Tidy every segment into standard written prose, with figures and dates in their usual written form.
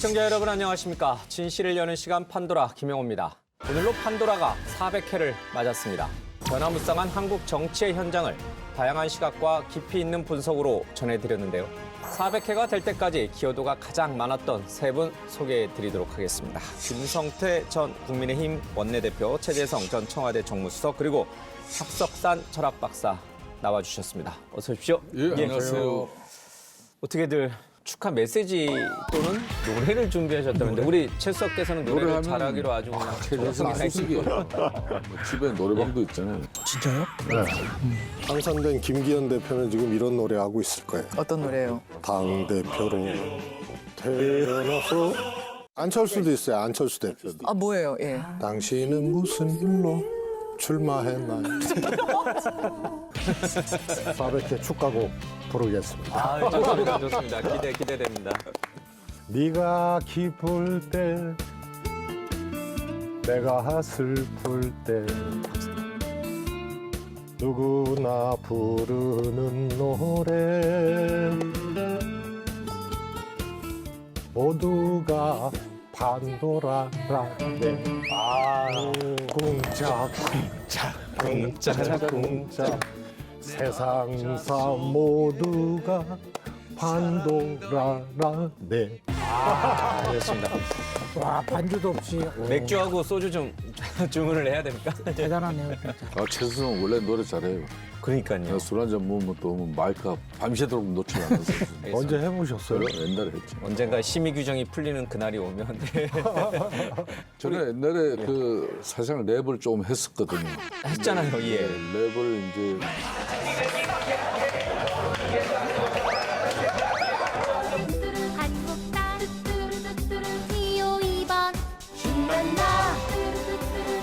시청자 여러분 안녕하십니까. 진실을 여는 시간 판도라 김영호입니다. 오늘로 판도라가 400회를 맞았습니다. 변화무쌍한 한국 정치의 현장을 다양한 시각과 깊이 있는 분석으로 전해드렸는데요. 400회가 될 때까지 기여도가 가장 많았던 세 분 소개해드리도록 하겠습니다. 김성태 전 국민의힘 원내대표, 최재성 전 청와대 정무수석, 그리고 탁석산 철학박사 나와주셨습니다. 어서 오십시오. 예, 안녕하세요. 어떻게들 축하 메시지 또는 노래를 준비하셨다는데 우리 최 수석께서는 노래를 노래하면 잘하기로 아주 그냥 최재성 수석이에요. 집에 노래방도 있잖아요. 당선된 김기현 대표는 지금 이런 노래 하고 있을 거예요. 어떤 노래요? 당 대표로 태어나서 안철수도 있어요. 안철수 대표도. 아 뭐예요? 예. 당신은 무슨 일로 출마했나요? 400회 축가곡 부르겠습니다. 아, 좋습니다. 좋습니다. 기대됩니다. 네가 기쁠 때 내가 슬플 때 누구나 부르는 노래 모두가 판도라라네 궁짝 세상사 모두가 판도라라네. 알겠습니다. 와, 반주도 없이 맥주하고 소주 좀 주문을 해야 됩니까? 대단하네요, 진짜. 아, 최재성 원래 노래 잘해요. 그러니까요. 술 한잔 먹으면 또 마이크가 밤새도록 놓지 않았어요. 언제 해보셨어요? 옛날에 했죠. 언젠가 심의 규정이 풀리는 그날이 오면 네. 저는 옛날에 그 사실상 랩을 좀 했었거든요. 했잖아요. 예. 랩을 이제 한국당 기호 2번 신난다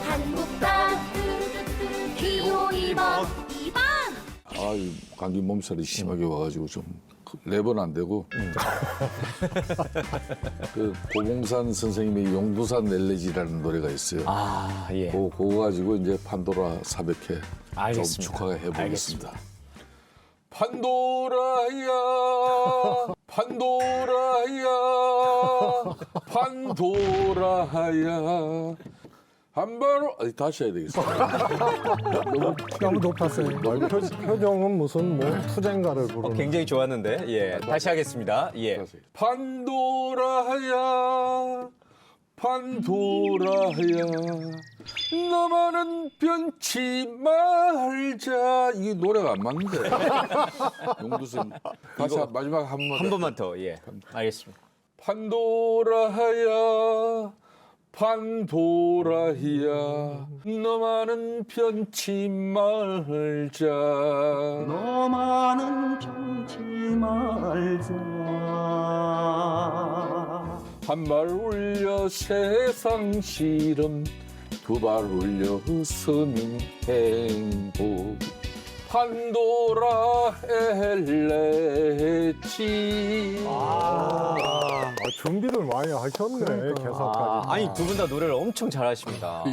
한국당 기호 2번 2번 아, 이 감기 몸살이 심하게 와가지고 좀 랩은 안 되고 그 고봉산 선생님의 용두산 넬레지라는 노래가 있어요. 아, 예. 그거 가지고 이제 판도라 400회 좀 알겠습니다. 축하해 보겠습니다. 알겠습니다. 판도라야, 판도라야, 판도라야. 한바로 다시 해야 되겠어. 너무 높았어요. 표정은 무슨 뭐 투쟁가를 부르는. 굉장히 좋았는데. 예. 다시 하겠습니다. 예. 판도라야, 판도라야, 너만은 변치 말자. 이게 노래가 안 맞는데. 용두선 다시 마지막 한 번만. 한 번만 더. 예. 알겠습니다. 판도라야, 판도라야, 너만은 변치 말자. 너만은 변치 말자. 한 발 울려 세상 시름, 두 발 울려 서민 행복. 판도라 엘레치. 준비를 많이 하셨네, 개사까지. 아니 두 분 다 노래를 엄청 잘하십니다.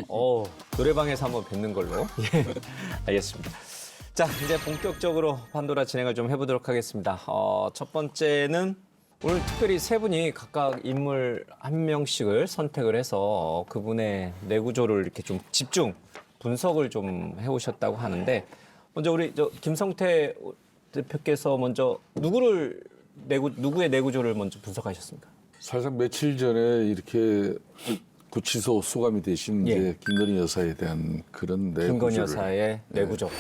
노래방에서 한번 뵙는 걸로. 예, 알겠습니다. 자, 이제 본격적으로 판도라 진행을 좀 해보도록 하겠습니다. 첫 번째는 오늘 특별히 세 분이 각각 인물 한 명씩을 선택을 해서 그분의 뇌구조를 이렇게 좀 집중 분석을 좀 해오셨다고 하는데, 먼저 우리 김성태 대표께서 먼저 누구의 뇌구조를 먼저 분석하셨습니까? 사실상 며칠 전에 이렇게 구치소 수감이 되신 예. 이제 김건희 여사에 대한 그런 뇌구조를. 김건희 여사의 뇌구조.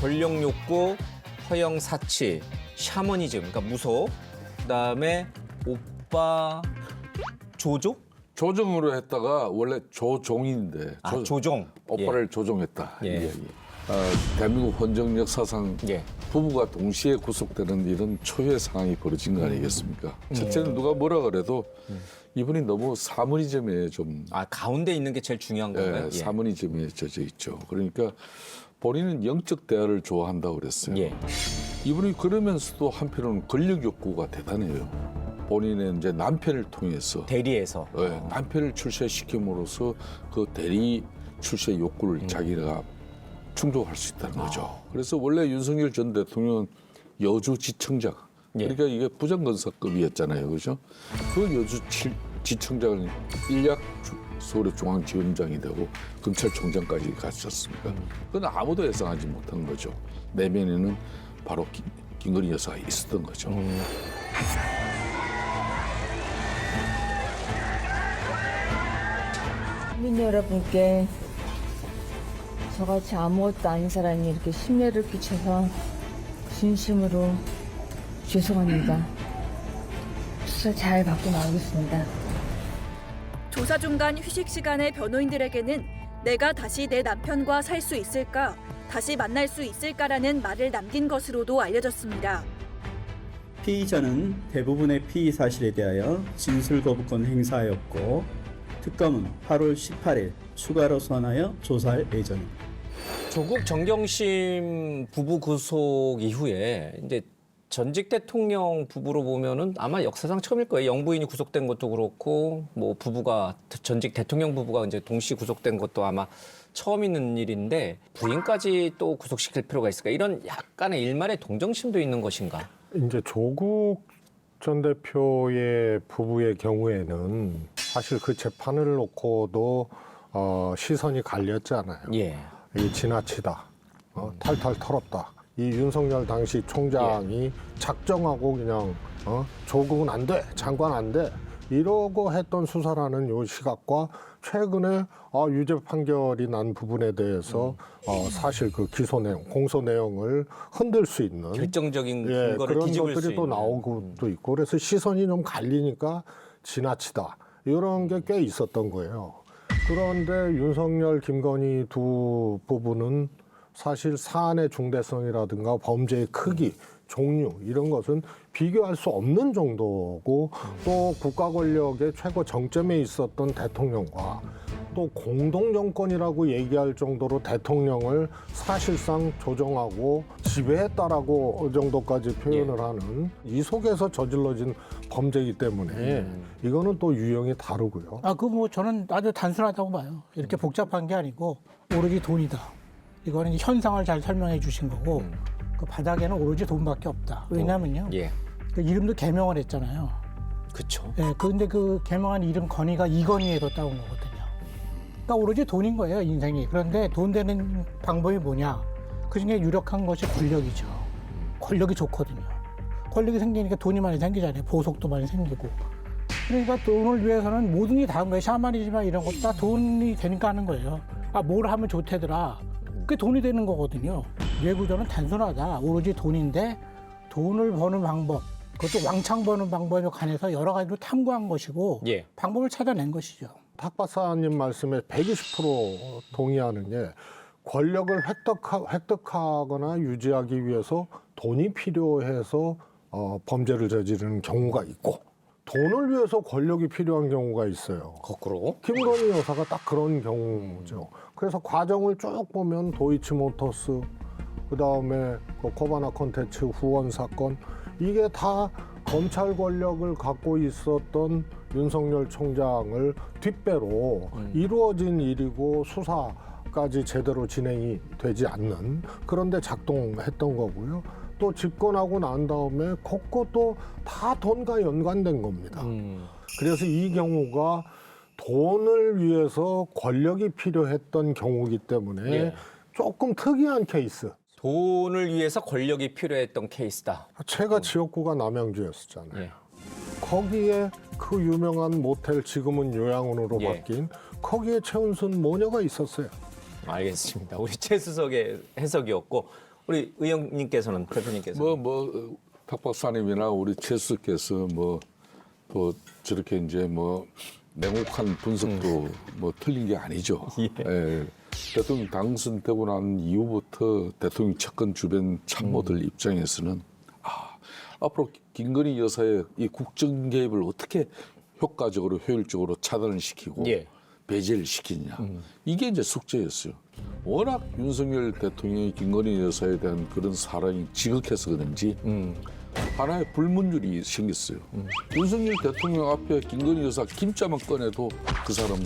권력 욕구, 허영 사치, 샤머니즘, 그러니까 무속, 그다음에 오빠 조조? 조정으로 했다가 원래 조종인데 조종. 오빠를 조종했다. 예. 이 이야기. 대한민국 헌정 역사상 예. 부부가 동시에 구속되는 이런 초유의 상황이 벌어진 거 아니겠습니까? 첫째는 누가 뭐라 그래도 이분이 너무 사문이점에 좀 가운데 있는 게 제일 중요한 건가요? 예. 사문이점에 젖어 있죠. 그러니까 본인은 영적 대화를 좋아한다고 그랬어요. 예. 이분이 그러면서도 한편으로는 권력 욕구가 대단해요. 본인의 이제 남편을 통해서 대리에서. 남편을 출세시킴으로써 그 대리 출세 욕구를 자기가 충족할 수 있다는 거죠. 그래서 원래 윤석열 전 대통령은 여주지청장, 그러니까 이게 부장검사급이었잖아요, 그죠? 그 여주지청장을 일약 서울중앙지검장이 되고 검찰총장까지 갔었습니까? 그건 아무도 예상하지 못한 거죠. 내면에는 바로 김건희 여사가 있었던 거죠. 국민 여러분께 저같이 아무것도 아닌 사람이 이렇게 심려를 끼쳐서 진심으로 죄송합니다. 수사 잘 받고 나오겠습니다. 조사 중간 휴식 시간에 변호인들에게는 내가 다시 내 남편과 살 수 있을까, 다시 만날 수 있을까라는 말을 남긴 것으로도 알려졌습니다. 피의자는 대부분의 피의 사실에 대하여 진술 거부권 행사하였고 특검은 8월 18일 추가로 소환하여 조사할 예정입니다. 조국 정경심 부부 구속 이후에 이제 전직 대통령 부부로 보면은 아마 역사상 처음일 거예요. 영부인이 구속된 것도 그렇고 뭐 부부가 전직 대통령 부부가 이제 동시 구속된 것도 아마 처음 있는 일인데 부인까지 또 구속시킬 필요가 있을까? 이런 약간의 일말의 동정심도 있는 것인가? 이제 조국 전 대표의 부부의 경우에는 사실 그 재판을 놓고도 시선이 갈렸잖아요. 예. 이게 지나치다, 탈탈 털었다. 이 윤석열 당시 총장이 작정하고 그냥 조국은 안 돼, 장관 안 돼 이러고 했던 수사라는 요 시각과 최근에 유죄 판결이 난 부분에 대해서 사실 그 기소 내용, 공소 내용을 흔들 수 있는 결정적인 근거를 그런 뒤집을 수 것들이 또 있는. 나오고도 있고 그래서 시선이 좀 갈리니까 지나치다 이런 게 꽤 있었던 거예요. 그런데 윤석열, 김건희 두 부부는 사실 사안의 중대성이라든가 범죄의 크기, 종류 이런 것은 비교할 수 없는 정도고 또 국가 권력의 최고 정점에 있었던 대통령과 또 공동 정권이라고 얘기할 정도로 대통령을 사실상 조정하고 지배했다라고 정도까지 표현을 하는 이 속에서 저질러진 범죄이기 때문에 이거는 또 유형이 다르고요. 그 뭐 저는 아주 단순하다고 봐요. 이렇게 복잡한 게 아니고 오로지 돈이다. 이거는 이제 현상을 잘 설명해 주신 거고 그 바닥에는 오로지 돈밖에 없다. 왜냐면요. 예. 그 이름도 개명을 했잖아요. 그렇죠. 예, 근데 그 개명한 이름 건희가 이건희에서 따온 거거든요. 그러니까 오로지 돈인 거예요, 인생이. 그런데 돈 되는 방법이 뭐냐? 그중에 유력한 것이 권력이죠. 권력이 좋거든요. 권력이 생기니까 돈이 많이 생기잖아요. 보석도 많이 생기고. 그러니까 돈을 위해서는 모든 게 다 한 거예요. 샤머니즘이나 이런 것도 다 돈이 되니까 하는 거예요. 뭘 하면 좋대더라. 그게 돈이 되는 거거든요. 뇌구조는 단순하다. 오로지 돈인데 돈을 버는 방법, 그것도 왕창 버는 방법에 관해서 여러 가지로 탐구한 것이고 예. 방법을 찾아낸 것이죠. 탁 박사님 말씀에 120% 동의하는 게 권력을 획득하거나 유지하기 위해서 돈이 필요해서 범죄를 저지르는 경우가 있고 돈을 위해서 권력이 필요한 경우가 있어요. 거꾸로. 김건희 여사가 딱 그런 경우죠. 그래서 과정을 쭉 보면 도이치모터스, 그다음에 그 코바나 콘텐츠 후원 사건 이게 다 검찰 권력을 갖고 있었던 윤석열 총장을 뒷배로 이루어진 일이고 수사까지 제대로 진행이 되지 않는 그런데 작동했던 거고요. 또 집권하고 난 다음에 그것도 다 돈과 연관된 겁니다. 그래서 이 경우가 돈을 위해서 권력이 필요했던 경우이기 때문에 예. 조금 특이한 케이스. 돈을 위해서 권력이 필요했던 케이스다. 제가 지역구가 남양주였었잖아요. 예. 거기에 그 유명한 모텔 지금은 요양원으로 예. 바뀐 거기에 최은순 모녀가 있었어요. 알겠습니다. 우리 최수석의 해석이었고 우리 의원님께서는 대표님께서는 탁 박사님이나 우리 최수께서 또 저렇게 이제 냉혹한 분석도 틀린 게 아니죠. 예. 대통령 당선되고 난 이후부터 대통령 측근 주변 참모들 입장에서는 앞으로 김건희 여사의 이 국정 개입을 어떻게 효과적으로 효율적으로 차단을 시키고 예. 배제를 시키냐. 이게 이제 숙제였어요. 워낙 윤석열 대통령이 김건희 여사에 대한 그런 사랑이 지극해서 그런지 하나의 불문율이 생겼어요. 윤석열 대통령 앞에 김건희 여사 김자만 꺼내도 그 사람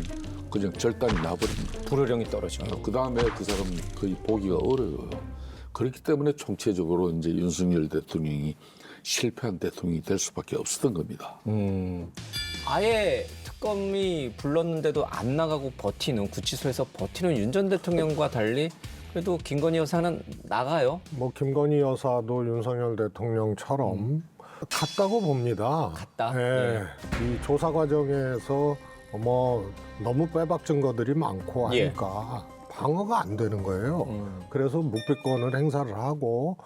그냥 절단이 나버립니다. 불호령이 떨어지고. 그 다음에 그 사람 거의 보기가 어려워요. 그렇기 때문에 총체적으로 이제 윤석열 대통령이 실패한 대통령이 될 수밖에 없었던 겁니다. 아예 특검이 불렀는데도 안 나가고 버티는, 구치소에서 버티는 윤 전 대통령과 달리 그래도 김건희 여사는 나가요. 뭐 김건희 여사도 윤석열 대통령처럼 갔다고 봅니다. 갔다? 예. 이 조사 과정에서 뭐 너무 빼박 증거들이 많고 하니까 방어가 안 되는 거예요. 그래서 묵비권을 행사를 하고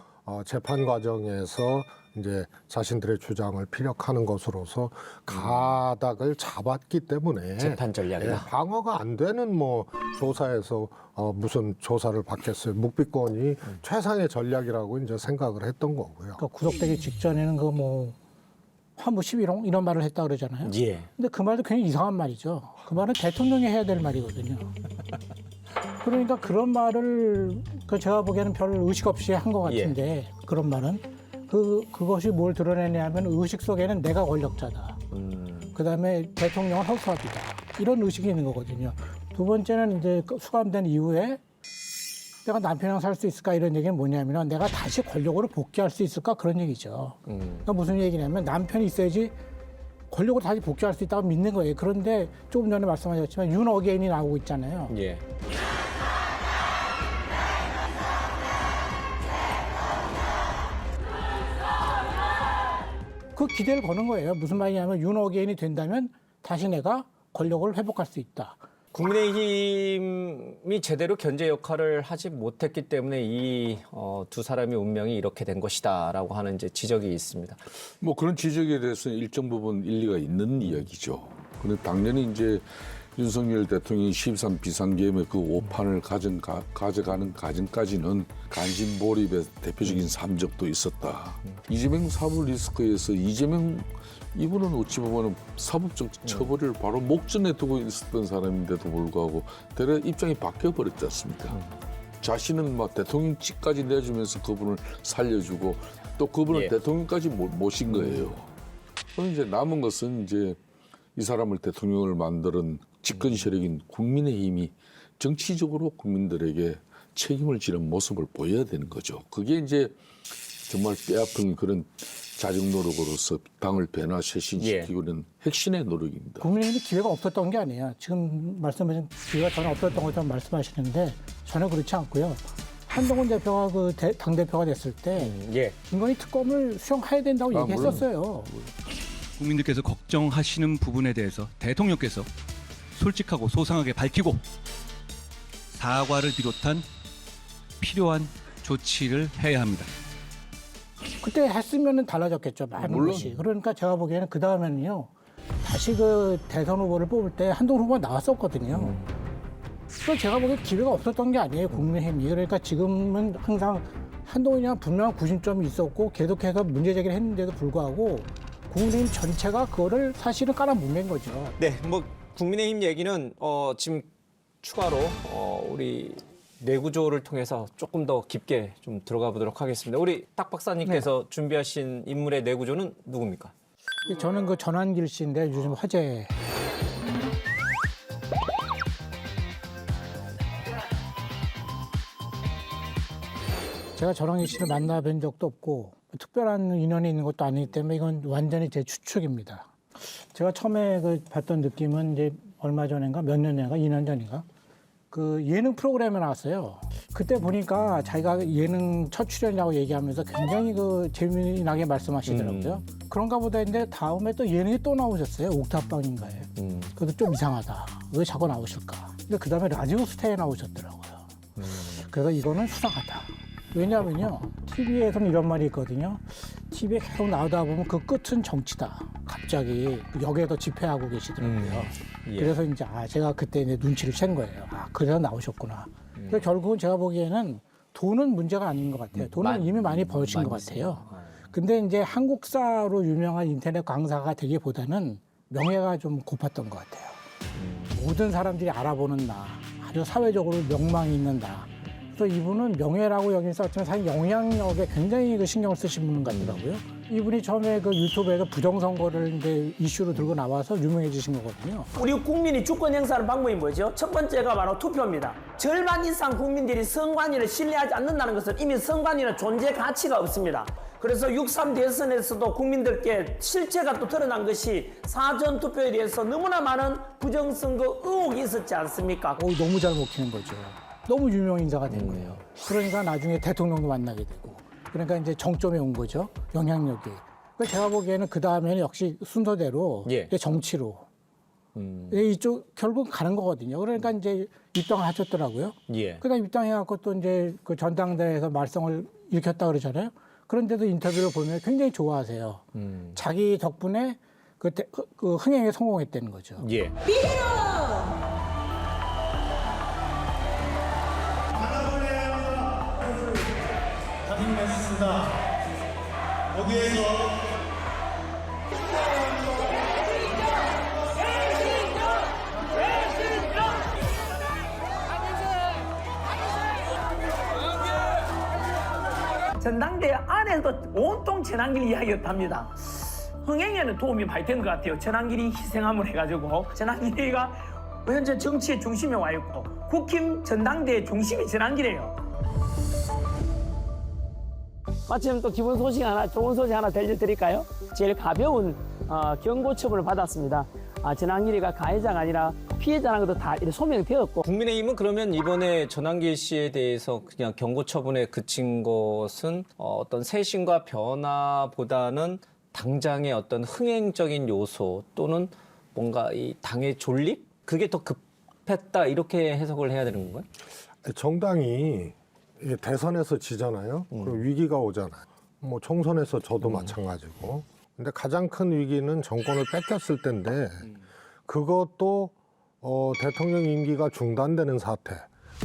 재판 과정에서 이제 자신들의 주장을 피력하는 것으로서 가닥을 잡았기 때문에 재판 전략이다. 방어가 안 되는 뭐 조사에서 무슨 조사를 받겠어요. 묵비권이 최상의 전략이라고 이제 생각을 했던 거고요. 그러니까 구속되기 직전에는 그 뭐 화무 11호 이런 말을 했다 그러잖아요. 예. 근데 그 말도 굉장히 이상한 말이죠. 그 말은 대통령이 해야 될 말이거든요. 그러니까 그런 말을 제가 보기에는 별 의식 없이 한 것 같은데 그런 말은 그것이 뭘 드러내냐면 의식 속에는 내가 권력자다. 그다음에 대통령은 허수아비다. 이런 의식이 있는 거거든요. 두 번째는 이제 수감된 이후에 내가 남편이랑 살 수 있을까 이런 얘기는 뭐냐면 내가 다시 권력으로 복귀할 수 있을까 그런 얘기죠. 그러니까 무슨 얘기냐면 남편이 있어야지 권력으로 다시 복귀할 수 있다고 믿는 거예요. 그런데 조금 전에 말씀하셨지만 윤 어게인이 나오고 있잖아요. 예. 그 기대를 거는 거예요. 무슨 말이냐면 윤 어게인이 된다면 다시 내가 권력을 회복할 수 있다. 국민의힘이 제대로 견제 역할을 하지 못했기 때문에 이 두 사람의 운명이 이렇게 된 것이다라고 하는 이제 지적이 있습니다. 뭐 그런 지적에 대해서는 일정 부분 일리가 있는 이야기죠. 그런데 당연히 이제 윤석열 대통령이 13 비상계엄의 그 오판을 가져가는 과정까지는 관심 몰입의 대표적인 삼적도 있었다. 이재명 사법 리스크에서 이재명 이분은 어찌 보면 사법적 처벌을 바로 목전에 두고 있었던 사람인데도 불구하고 대략 입장이 바뀌어버렸지 않습니까? 자신은 막 대통령직까지 내주면서 그분을 살려주고 또 그분을 대통령까지 모신 거예요. 그럼 이제 남은 것은 이제 이 사람을 대통령을 만드는 집권 세력인 국민의힘이 정치적으로 국민들에게 책임을 지는 모습을 보여야 되는 거죠. 그게 이제 정말 뼈아픈 그런 자정 노력으로서 당을 변화쇄신시키고 있는 핵심의 노력입니다. 국민의힘이 기회가 없었던 게 아니에요. 지금 말씀하신 기회가 전혀 없었던 것처럼 말씀하시는데 전혀 그렇지 않고요. 한동훈 대표가 그 당대표가 됐을 때 김건희 특검을 수용해야 된다고 얘기했었어요. 국민들께서 걱정하시는 부분에 대해서 대통령께서 솔직하고 소상하게 밝히고 사과를 비롯한 필요한 조치를 해야 합니다. 그때 했으면 달라졌겠죠. 많은 물론. 것이. 그러니까 제가 보기에는 그 다음에는요. 다시 그 대선 후보를 뽑을 때 한동훈 후보가 나왔었거든요. 그래서 제가 보기엔 기회가 없었던 게 아니에요. 국민의힘이. 그러니까 지금은 항상 한동훈이랑 분명한 구심점이 있었고 계속해서 문제 제기를 했는데도 불구하고 국민의힘 전체가 그거를 사실은 깔아뭉갠 거죠. 네, 뭐 국민의힘 얘기는 지금 추가로 우리 내구조를 통해서 조금 더 깊게 좀 들어가 보도록 하겠습니다. 우리 딱 박사님께서 준비하신 인물의 내구조는 누굽니까? 저는 그 전환길 씨인데 요즘 화제. 제가 전환길 씨를 만나뵌 적도 없고 특별한 인연이 있는 것도 아니기 때문에 이건 완전히 제 추측입니다. 제가 처음에 봤던 느낌은 이제 얼마 전인가 몇 년 전인가 2년 전인가 그 예능 프로그램에 나왔어요. 그때 보니까 자기가 예능 첫 출연이라고 얘기하면서 굉장히 그 재미나게 말씀하시더라고요. 그런가 보다 했는데 다음에 또 예능에 또 나오셨어요. 옥탑방인가에. 그것도 좀 이상하다. 왜 자꾸 나오실까? 근데 그 다음에 라디오 스타에 나오셨더라고요. 그래서 이거는 수상하다. 왜냐하면요. TV에서는 이런 말이 있거든요. TV에 계속 나오다 보면 그 끝은 정치다. 갑자기 역에서 집회하고 계시더라고요. 그래서 이제 제가 그때 이제 눈치를 챈 거예요. 그래서 나오셨구나. 그러니까 결국은 제가 보기에는 돈은 문제가 아닌 것 같아요. 돈은 이미 많이 벌으신 것 같아요. 근데 이제 한국사로 유명한 인터넷 강사가 되기보다는 명예가 좀 고팠던 것 같아요. 모든 사람들이 알아보는 나, 아주 사회적으로 명망이 있는 나. 또 이분은 명예라고 여긴 썼지만 사실 영향력에 굉장히 그 신경을 쓰신 분 같더라고요. 이분이 처음에 그 유튜브에서 부정선거를 이제 이슈로 들고 나와서 유명해지신 거거든요. 우리 국민이 주권 행사하는 방법이 뭐죠? 첫 번째가 바로 투표입니다. 절반 이상 국민들이 선관위를 신뢰하지 않는다는 것은 이미 선관위는 존재 가치가 없습니다. 그래서 6.3 대선에서도 국민들께 실체가 또 드러난 것이 사전투표에 대해서 너무나 많은 부정선거 의혹이 있었지 않습니까? 너무 잘 먹히는 거죠. 너무 유명 인사가 된 거예요. 그러니까 나중에 대통령도 만나게 되고. 그러니까 이제 정점에 온 거죠. 영향력이. 그러니까 제가 보기에는 그 다음에는 역시 순서대로 예. 정치로 이쪽 결국 가는 거거든요. 그러니까 이제 입당을 하셨더라고요. 예. 그다음 입당해갖고 또 이제 그 전당대회에서 말썽을 일으켰다 그러잖아요. 그런데도 인터뷰를 보면 굉장히 좋아하세요. 자기 덕분에 그 흥행에 성공했다는 거죠. 예. 거기에서 전당대회 안에서도 온통 전환길 이야기였답니다. 흥행에는 도움이 많이 된 것 같아요. 전환길이 희생함을 해가지고 전환길이가 현재 정치의 중심에 와 있고 국힘 전당대회 중심이 전환길이에요. 마침 또 기쁜 소식 하나, 좋은 소식 하나 들려드릴까요? 제일 가벼운 경고 처분을 받았습니다. 전환길이가 가해자가 아니라 피해자라는 것도 다 이렇게 소명되었고. 국민의힘은 그러면 이번에 전환길 씨에 대해서 그냥 경고 처분에 그친 것은 어떤 쇄신과 변화보다는 당장의 어떤 흥행적인 요소 또는 뭔가 이 당의 존립? 그게 더 급했다 이렇게 해석을 해야 되는 건가요? 정당이 대선에서 지잖아요. 그리고 위기가 오잖아요. 뭐 총선에서 저도 마찬가지고. 근데 가장 큰 위기는 정권을 뺏겼을 때인데 그것도 대통령 임기가 중단되는 사태.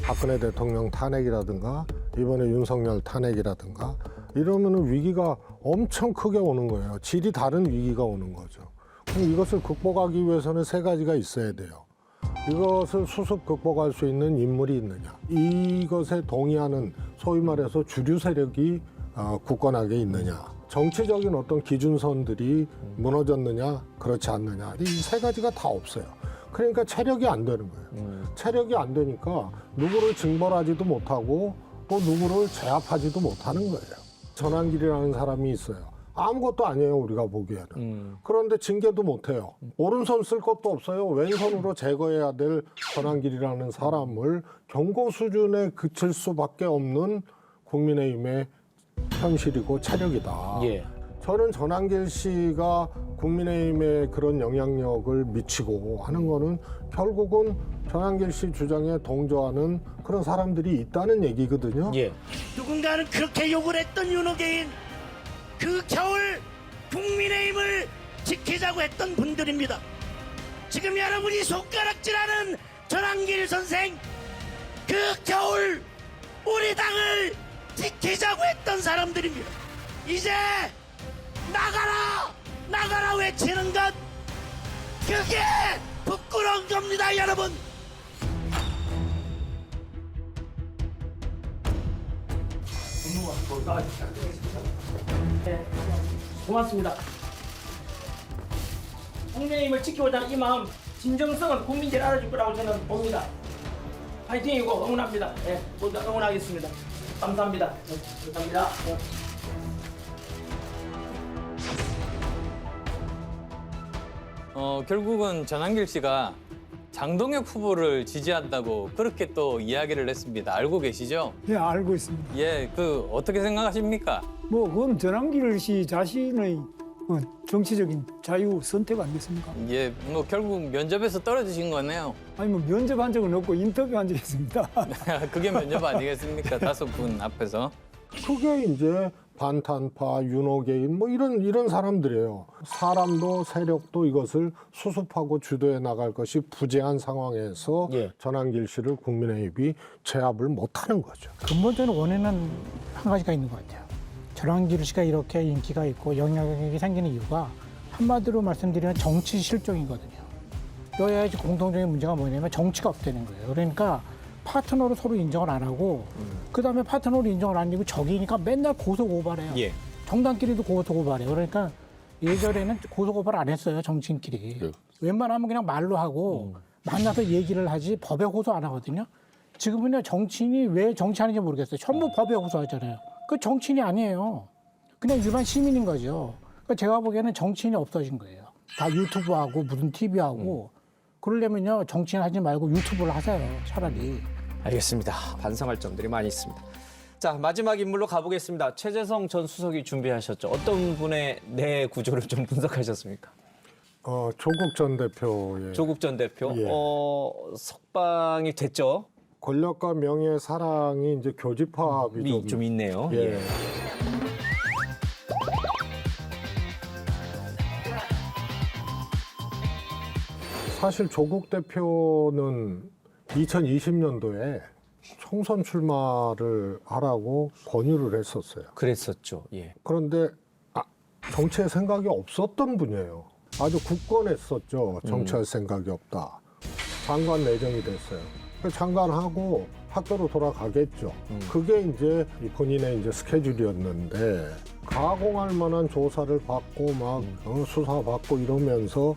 박근혜 대통령 탄핵이라든가 이번에 윤석열 탄핵이라든가 이러면은 위기가 엄청 크게 오는 거예요. 질이 다른 위기가 오는 거죠. 그럼 이것을 극복하기 위해서는 세 가지가 있어야 돼요. 이것을 수습 극복할 수 있는 인물이 있느냐. 이것에 동의하는 소위 말해서 주류 세력이 굳건하게 있느냐. 정치적인 어떤 기준선들이 무너졌느냐 그렇지 않느냐. 이 세 가지가 다 없어요. 그러니까 체력이 안 되는 거예요. 체력이 안 되니까 누구를 징벌하지도 못하고 또 누구를 제압하지도 못하는 거예요. 전환길이라는 사람이 있어요. 아무것도 아니에요, 우리가 보기에는. 그런데 징계도 못해요. 오른손 쓸 것도 없어요. 왼손으로 제거해야 될 전환길이라는 사람을 경고 수준에 그칠 수밖에 없는 국민의힘의 현실이고 체력이다. 예. 저는 전환길 씨가 국민의힘에 그런 영향력을 미치고 하는 거는 결국은 전환길 씨 주장에 동조하는 그런 사람들이 있다는 얘기거든요. 예. 누군가는 그렇게 욕을 했던 윤호개인 그 겨울 국민의힘을 지키자고 했던 분들입니다. 지금 여러분이 손가락질하는 전환길 선생 그 겨울 우리 당을 지키자고 했던 사람들입니다. 이제 나가라 나가라 외치는 것 그게 부끄러운 겁니다 여러분. 네, 고맙습니다. 국민의힘을 지키고자 이 마음 진정성은 국민들이 알아줄 거라고 저는 봅니다. 파이팅이고 응원합니다. 네, 모두 응원하겠습니다. 감사합니다. 네, 감사합니다. 네. 결국은 전환길 씨가 장동혁 후보를 지지한다고 그렇게 또 이야기를 했습니다. 알고 계시죠? 예, 알고 있습니다. 예, 어떻게 생각하십니까? 뭐 그건 전환길 씨 자신의 정치적인 자유 선택 아니겠습니까? 예, 결국 면접에서 떨어지신 거네요. 아니 뭐 면접한 적은 없고 인터뷰한 적이 있습니다. 그게 면접 아니겠습니까? 5분 앞에서. 그게 이제 반탄파, 윤호개인 뭐 이런 사람들이에요. 사람도 세력도 이것을 수습하고 주도해 나갈 것이 부재한 상황에서 전환길 씨를 국민의힘이 제압을 못하는 거죠. 근본적인 원인은 한 가지가 있는 것 같아요. 전환길 씨가 이렇게 인기가 있고 영향력이 생기는 이유가 한마디로 말씀드리면 정치 실종이거든요. 여야의 공통적인 문제가 뭐냐면 정치가 없다는 거예요. 그러니까 파트너로 서로 인정을 안 하고 그다음에 파트너로 인정을 안 하고 적이니까 맨날 고소고발해요. 예. 정당끼리도 고소고발해요. 그러니까 예전에는 고소고발 안 했어요. 정치인끼리. 예. 웬만하면 그냥 말로 하고 만나서 얘기를 하지 법에 호소 안 하거든요. 지금은요 정치인이 왜 정치하는지 모르겠어요. 전부 법에 호소하잖아요. 그 정치인이 아니에요. 그냥 일반 시민인 거죠. 그러니까 제가 보기에는 정치인이 없어진 거예요. 다 유튜브하고 무슨 TV하고 그러려면요 정치인 하지 말고 유튜브를 하세요. 차라리. 알겠습니다. 반성할 점들이 많이 있습니다. 자, 마지막 인물로 가보겠습니다. 최재성 전 수석이 준비하셨죠. 어떤 분의 내 구조를 좀 분석하셨습니까? 조국 전 대표의 조국 전 대표. 예. 석방이 됐죠. 권력과 명예의 사랑이 이제 교집합이 좀 있네요. 예. 사실 조국 대표는 2020년도에 총선 출마를 하라고 권유를 했었어요. 그랬었죠. 예. 그런데 정치할 생각이 없었던 분이에요. 아주 굳건했었죠. 정치할 생각이 없다. 장관 내정이 됐어요. 장관하고 학교로 돌아가겠죠. 그게 이제 본인의 이제 스케줄이었는데 가공할 만한 조사를 받고 막 수사받고 이러면서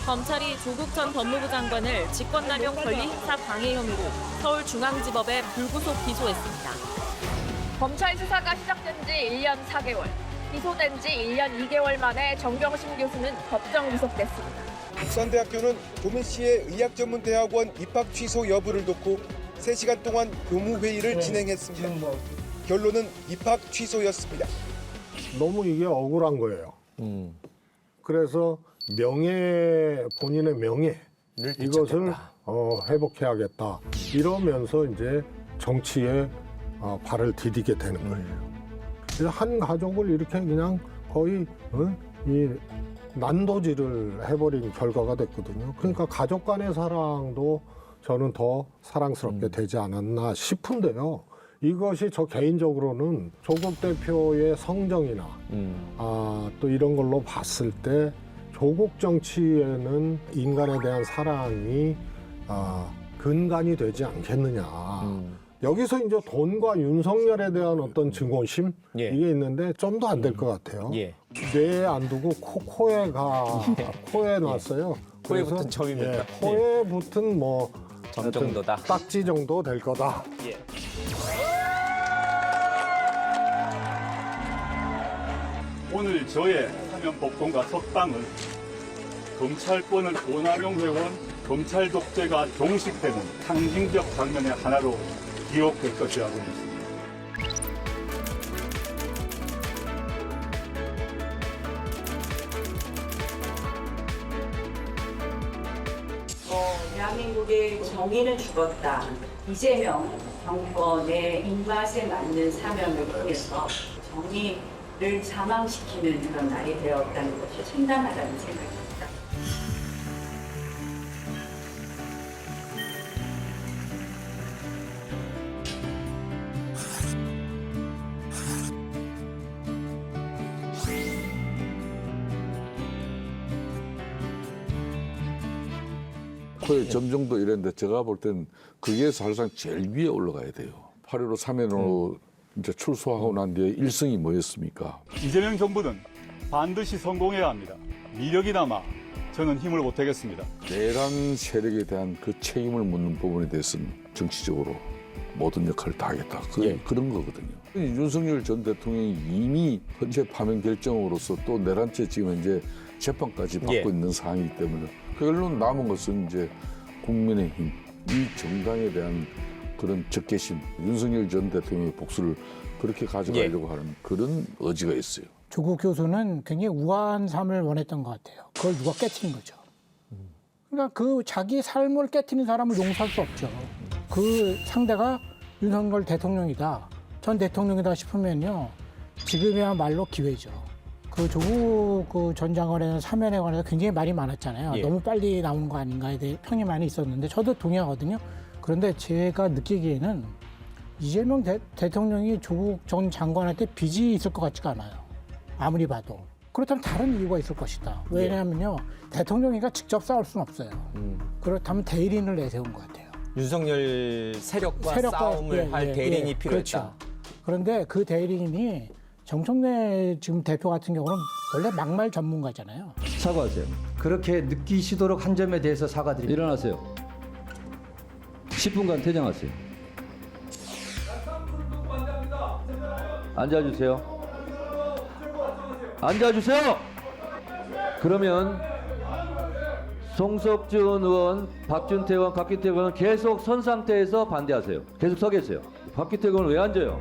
검찰이 조국 전 법무부 장관을 직권남용 권리행사 방해 혐의로 서울중앙지법에 불구속 기소했습니다. 검찰 수사가 시작된 지 1년 4개월, 기소된 지 1년 2개월 만에 정경심 교수는 법정 구속됐습니다. 익산대학교는 조민 씨의 의학전문대학원 입학 취소 여부를 놓고 3시간 동안 교무회의를 진행했습니다. 결론은 입학 취소였습니다. 너무 이게 억울한 거예요. 그래서 본인의 명예 이것을 회복해야겠다. 이러면서 이제 정치에 발을 디디게 되는 거예요. 한 가족을 이렇게 그냥 거의 이 난도질을 해버린 결과가 됐거든요. 그러니까 가족 간의 사랑도 저는 더 사랑스럽게 되지 않았나 싶은데요. 이것이 저 개인적으로는 조국 대표의 성정이나 또 이런 걸로 봤을 때 조국 정치에는 인간에 대한 사랑이 근간이 되지 않겠느냐. 여기서 이제 돈과 윤석열에 대한 어떤 증오심 이게 있는데 좀 더 안 될 것 같아요. 뇌에 안 두고 코에 놨어요. 코에 붙은 점입니까? 코에 붙은 뭐 점 정도다. 딱지 정도 될 거다. 오늘 저의 사면 복권과 석방은 검찰권을 오남용해온 검찰 독재가 종식되는 상징적 장면의 하나로 기록될 것이라고 믿습니다. 대한민국의 정의는 죽었다. 이재명 정권의 입맛에 맞는 사명을 통해서 정의를 사망시키는 그런 날이 되었다는 것이 참담하다는 생각입니다. 코에 점 정도 이랬는데 제가 볼 땐 그게 사실상 제일 위에 올라가야 돼요. 8.15 사면으로 이제 출소하고 난 뒤에 일성이 뭐였습니까? 이재명 정부는 반드시 성공해야 합니다. 미력이 남아 저는 힘을 보태겠습니다. 내란 세력에 대한 그 책임을 묻는 부분에 대해서는 정치적으로 모든 역할을 다 하겠다. 그런 거거든요. 윤석열 전 대통령이 이미 헌재 파면 결정으로서 또 내란죄 지금 현재 재판까지 받고 있는 상황이기 때문에 결론 남은 것은 이제 국민의힘, 이 정당에 대한 그런 적개심, 윤석열 전 대통령의 복수를 그렇게 가져가려고 하는 그런 의지가 있어요. 조국 교수는 굉장히 우아한 삶을 원했던 것 같아요. 그걸 누가 깨트린 거죠. 그러니까 그 자기 삶을 깨트린 사람을 용서할 수 없죠. 그 상대가 윤석열 대통령이다, 전 대통령이다 싶으면요, 지금이야말로 기회죠. 그 조국 전 장관의 사면에 관해서 굉장히 말이 많았잖아요. 너무 빨리 나오는 거 아닌가에 대해 평이 많이 있었는데 저도 동의하거든요. 그런데 제가 느끼기에는 이재명 대통령이 조국 전 장관한테 빚이 있을 것 같지가 않아요. 아무리 봐도. 그렇다면 다른 이유가 있을 것이다. 왜냐하면요, 대통령이가 직접 싸울 수는 없어요. 그렇다면 대리인을 내세운 것 같아요. 윤석열 세력과 싸움을 할 대리인이 필요했다. 그렇죠. 그런데 그 대리인이 정청래 지금 대표 같은 경우는 원래 막말 전문가잖아요. 사과하세요. 그렇게 느끼시도록 한 점에 대해서 사과드립니다. 일어나세요. 10분간 퇴장하세요. 앉아주세요. 앉아주세요. 그러면 송석준 의원, 박준태 의원, 박기태 의원은 계속 선 상태에서 반대하세요. 계속 서 계세요. 박기태 의원은 왜 앉아요?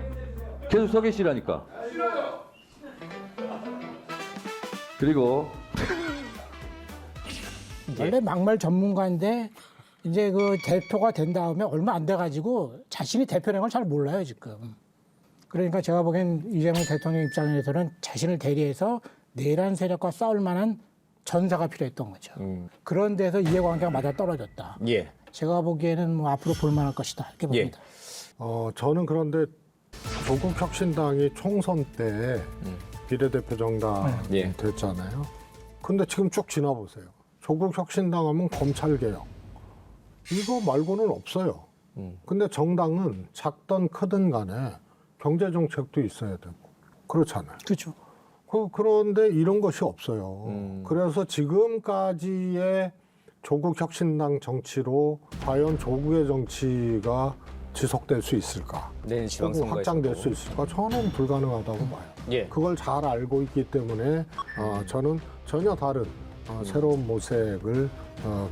계속 서 계시라니까. 그리고 원래 막말 전문가인데 이제 그 대표가 된 다음에 얼마 안 돼가지고 자신이 대표라는 걸 잘 몰라요 지금. 그러니까 제가 보기엔 이재명 대통령 입장에서는 자신을 대리해서 내란 세력과 싸울 만한 전사가 필요했던 거죠. 그런 데서 이해관계가 맞아 떨어졌다. 예. 제가 보기에는 뭐 앞으로 볼만할 것이다 이렇게 봅니다. 저는 그런데 조국혁신당이 총선 때 비례대표 정당 됐잖아요. 근데 지금 쭉 지나보세요. 조국혁신당 하면 검찰개혁. 이거 말고는 없어요. 근데 정당은 작든 크든 간에 경제정책도 있어야 되고 그렇잖아요. 그렇죠. 그런데 이런 것이 없어요. 그래서 지금까지의 조국혁신당 정치로 과연 조국의 정치가 지속될 수 있을까? 내년 지방선거에서 확장될 수 있을까? 저는 불가능하다고 봐요. 예. 그걸 잘 알고 있기 때문에 저는 전혀 다른 새로운 모색을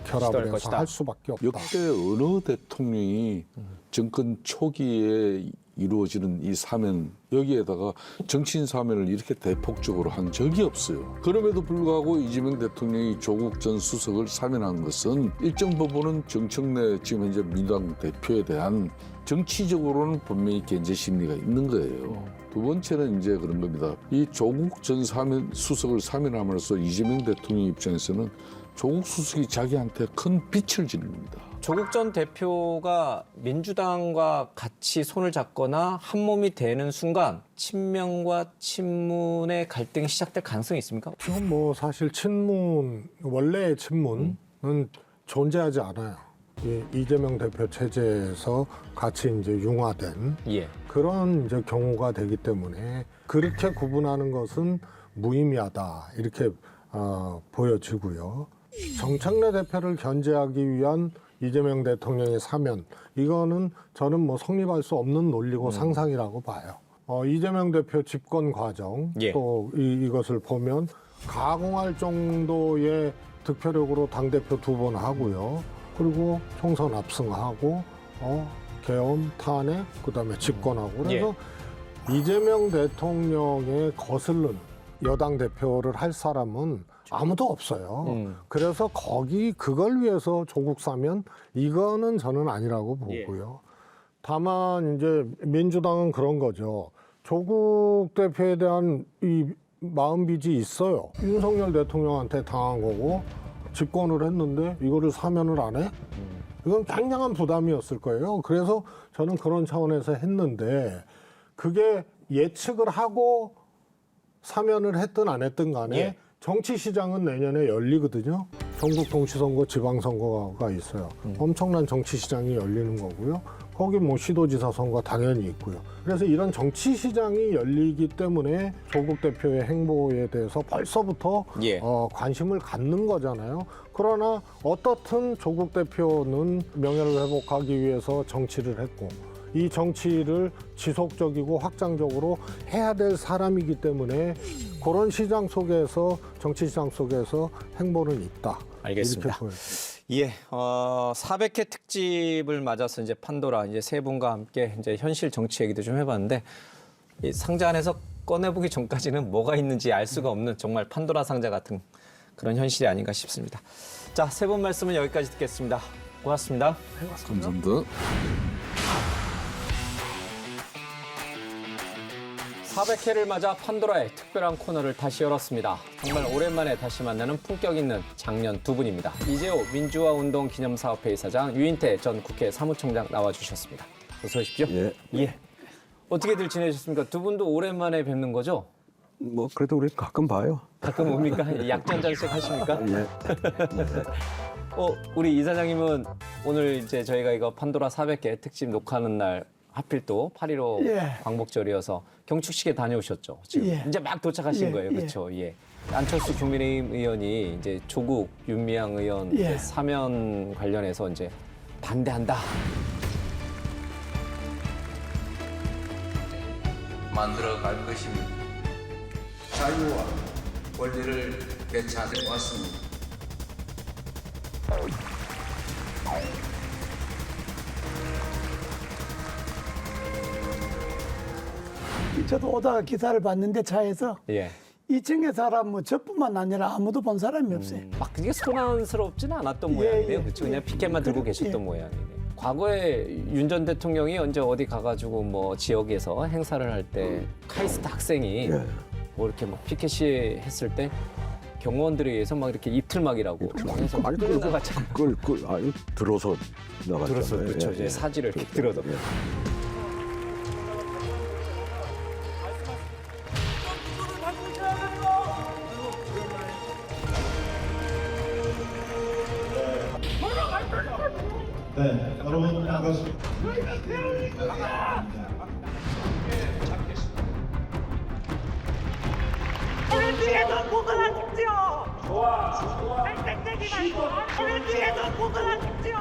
결합을 해서 할 수밖에 없다. 역대 어느 대통령이 정권 초기에 이루어지는 이 사면, 여기에다가 정치인 사면을 이렇게 대폭적으로 한 적이 없어요. 그럼에도 불구하고 이재명 대통령이 조국 전 수석을 사면한 것은 일정 부분은 정청래 지금 현재 민주당 대표에 대한 정치적으로는 분명히 견제 심리가 있는 거예요. 두 번째는 이제 그런 겁니다. 이 조국 전 수석을 사면함으로써 이재명 대통령 입장에서는 조국 수석이 자기한테 큰 빛을 지는 겁니다. 조국 전 대표가 민주당과 같이 손을 잡거나 한 몸이 되는 순간 친명과 친문의 갈등이 시작될 가능성이 있습니까? 지금 뭐 사실 원래의 친문은 존재하지 않아요. 이재명 대표 체제에서 같이 이제 융화된 그런 이제 경우가 되기 때문에 그렇게 구분하는 것은 무의미하다 이렇게 보여지고요. 정청래 대표를 견제하기 위한 이재명 대통령의 사면, 이거는 저는 뭐 성립할 수 없는 논리고 상상이라고 봐요. 이재명 대표 집권 과정 또 이것을 보면 가공할 정도의 득표력으로 당대표 2번 하고요. 그리고 총선 압승하고 계엄, 탄핵, 그다음에 집권하고 그래서 이재명 대통령의 거슬른 여당 대표를 할 사람은 아무도 없어요. 그래서 그걸 위해서 조국 사면 이거는 저는 아니라고 보고요. 다만 이제 민주당은 그런 거죠. 조국 대표에 대한 이 마음빚이 있어요. 윤석열 대통령한테 당한 거고 집권을 했는데 이거를 사면을 안 해? 이건 굉장한 부담이었을 거예요. 그래서 저는 그런 차원에서 했는데 그게 예측을 하고 사면을 했든 안 했든 간에 정치 시장은 내년에 열리거든요. 전국 동시선거, 지방선거가 있어요. 엄청난 정치 시장이 열리는 거고요. 거기 뭐 시도지사 선거 당연히 있고요. 그래서 이런 정치 시장이 열리기 때문에 조국 대표의 행보에 대해서 벌써부터 관심을 갖는 거잖아요. 그러나 어떻든 조국 대표는 명예를 회복하기 위해서 정치를 했고 이 정치를 지속적이고 확장적으로 해야 될 사람이기 때문에 그런 시장 속에서 정치 시장 속에서 행보는 있다. 알겠습니다. 예, 400회 특집을 맞아서 이제 판도라 이제 세 분과 함께 이제 현실 정치 얘기도 좀 해봤는데 이 상자 안에서 꺼내보기 전까지는 뭐가 있는지 알 수가 없는 정말 판도라 상자 같은 그런 현실이 아닌가 싶습니다. 자, 세 분 말씀은 여기까지 듣겠습니다. 고맙습니다. 감사합니다. 400회를 맞아 판도라의 특별한 코너를 다시 열었습니다. 정말 오랜만에 다시 만나는 품격 있는 장년 두 분입니다. 이재호 민주화운동 기념사업회 이사장, 유인태 전 국회 사무총장 나와주셨습니다. 어서 오십시오. 예. 어떻게들 지내셨습니까? 두 분도 오랜만에 뵙는 거죠? 뭐 그래도 우리 가끔 봐요. 가끔 옵니까? 약전 잔식 하십니까? 우리 이사장님은 오늘 이제 저희가 이거 판도라 400개 특집 녹화하는 날 하필 또 8.15 예. 광복절이어서 경축식에 다녀오셨죠. 지금 예. 이제 막 도착하신 예, 거예요. 예. 그렇죠. 예. 안철수 국민의힘 의원이 이제 조국 윤미향 의원 예. 이제 사면 관련해서 이제 반대한다. 만들어갈 것입니다. 자유와 권리를 되찾아 왔습니다. 저도 오다가 기사를 봤는데 차에서 예. 2층에 사람 뭐 저뿐만 아니라 아무도 본 사람이 없어요. 막 그게 소란스럽지는 않았던 예, 모양이네요. 예, 그렇죠. 예. 그냥 피켓만 들고 그래, 계셨던 예. 모양이네. 과거에 윤 전 대통령이 언제 어디 가가지고 뭐 지역에서 행사를 할 때 카이스트 학생이 뭐 이렇게 막 피켓이 했을 때 경호원들에 의해서 막 이렇게 입틀막이라고 해서 막 끌고 갔잖아요. 아니 들어서 나갔잖아요. 들어서 그렇죠. 예, 이제 예. 사지를 이렇게 들어서. 네, 여러분 반갑습니다. 오른쪽에도 목을 하십시오. 좋아. 땡땡대기 말고. 오른쪽에도 목을 하십시오.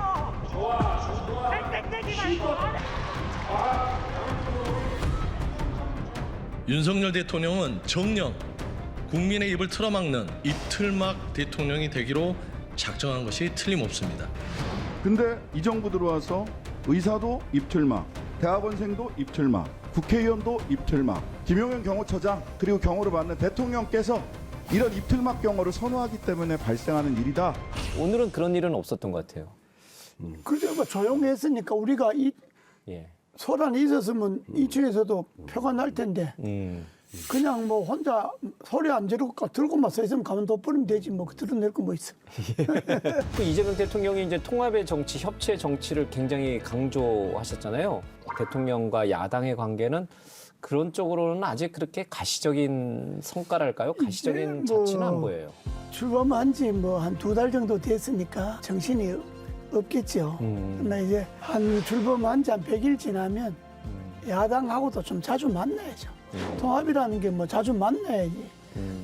좋아. 땡땡대기 말고. 윤석열 대통령은 정녕 국민의 입을 틀어막는 입틀막 대통령이 되기로 작정한 것이 틀림없습니다. 근데 이 정부 들어와서 의사도 입틀막, 대학원생도 입틀막, 국회의원도 입틀막, 김용현 경호처장 그리고 경호를 받는 대통령께서 이런 입틀막 경호를 선호하기 때문에 발생하는 일이다. 오늘은 그런 일은 없었던 것 같아요. 그래서 뭐 조용했으니까 우리가 이 예. 소란이 있었으면 이쪽에서도 표가 날 텐데 그냥 뭐 혼자 소리 안 지르고 들고만 서 있으면 가만 둬버리면 되지 뭐 드러낼 거 뭐 있어. 그 이재명 대통령이 이제 통합의 정치, 협치의 정치를 굉장히 강조하셨잖아요. 대통령과 야당의 관계는 그런 쪽으로는 아직 그렇게 가시적인 성과랄까요? 가시적인 뭐 자치는 안 보여요. 출범한 지 뭐 한 2달 정도 됐으니까 정신이 없겠죠. 그러나 이제 한 출범한 지 한 100일 지나면 야당하고도 좀 자주 만나야죠. 통합이라는 게 뭐 자주 만나야지.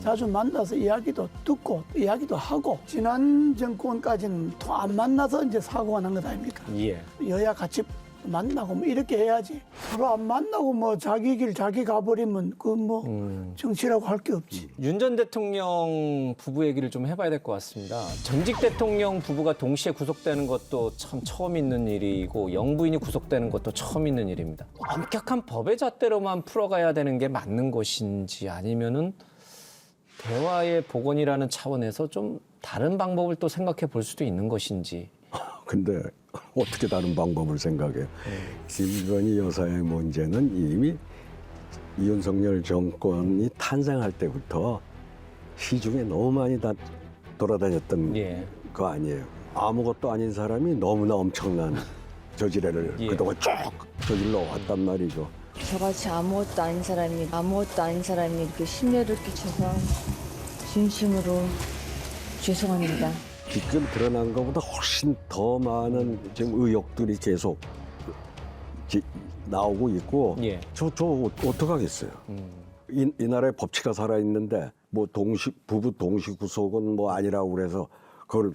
자주 만나서 이야기도 듣고 이야기도 하고 지난 정권까지는 안 만나서 이제 사고가 난 것 아닙니까? 예. 여야 같이 만나고 뭐 이렇게 해야지. 서로 안 만나고 뭐 자기 길 자기 가버리면 그 뭐 정치라고 할 게 없지. 윤 전 대통령 부부 얘기를 좀 해봐야 될 것 같습니다. 전직 대통령 부부가 동시에 구속되는 것도 참 처음 있는 일이고 영부인이 구속되는 것도 처음 있는 일입니다. 엄격한 법의 잣대로만 풀어가야 되는 게 맞는 것인지 아니면은 대화의 복원이라는 차원에서 좀 다른 방법을 또 생각해 볼 수도 있는 것인지. 근데 어떻게 다른 방법을 생각해? 김건희 여사의 문제는 이미 윤석열 정권이 탄생할 때부터 시중에 너무 많이 다 돌아다녔던 거 아니에요. 아무것도 아닌 사람이 너무나 엄청난 저지레를 그동안 쭉 저질러 왔단 말이죠. 저같이 아무것도 아닌 사람이 이렇게 심려를 끼쳐서 진심으로 죄송합니다. 지금 드러난 것보다 훨씬 더 많은 지금 의혹들이 계속 나오고 있고 저 어떡하겠어요. 이 나라의 법치가 살아있는데 뭐 부부 동시 구속은 뭐 아니라고 그래서 그걸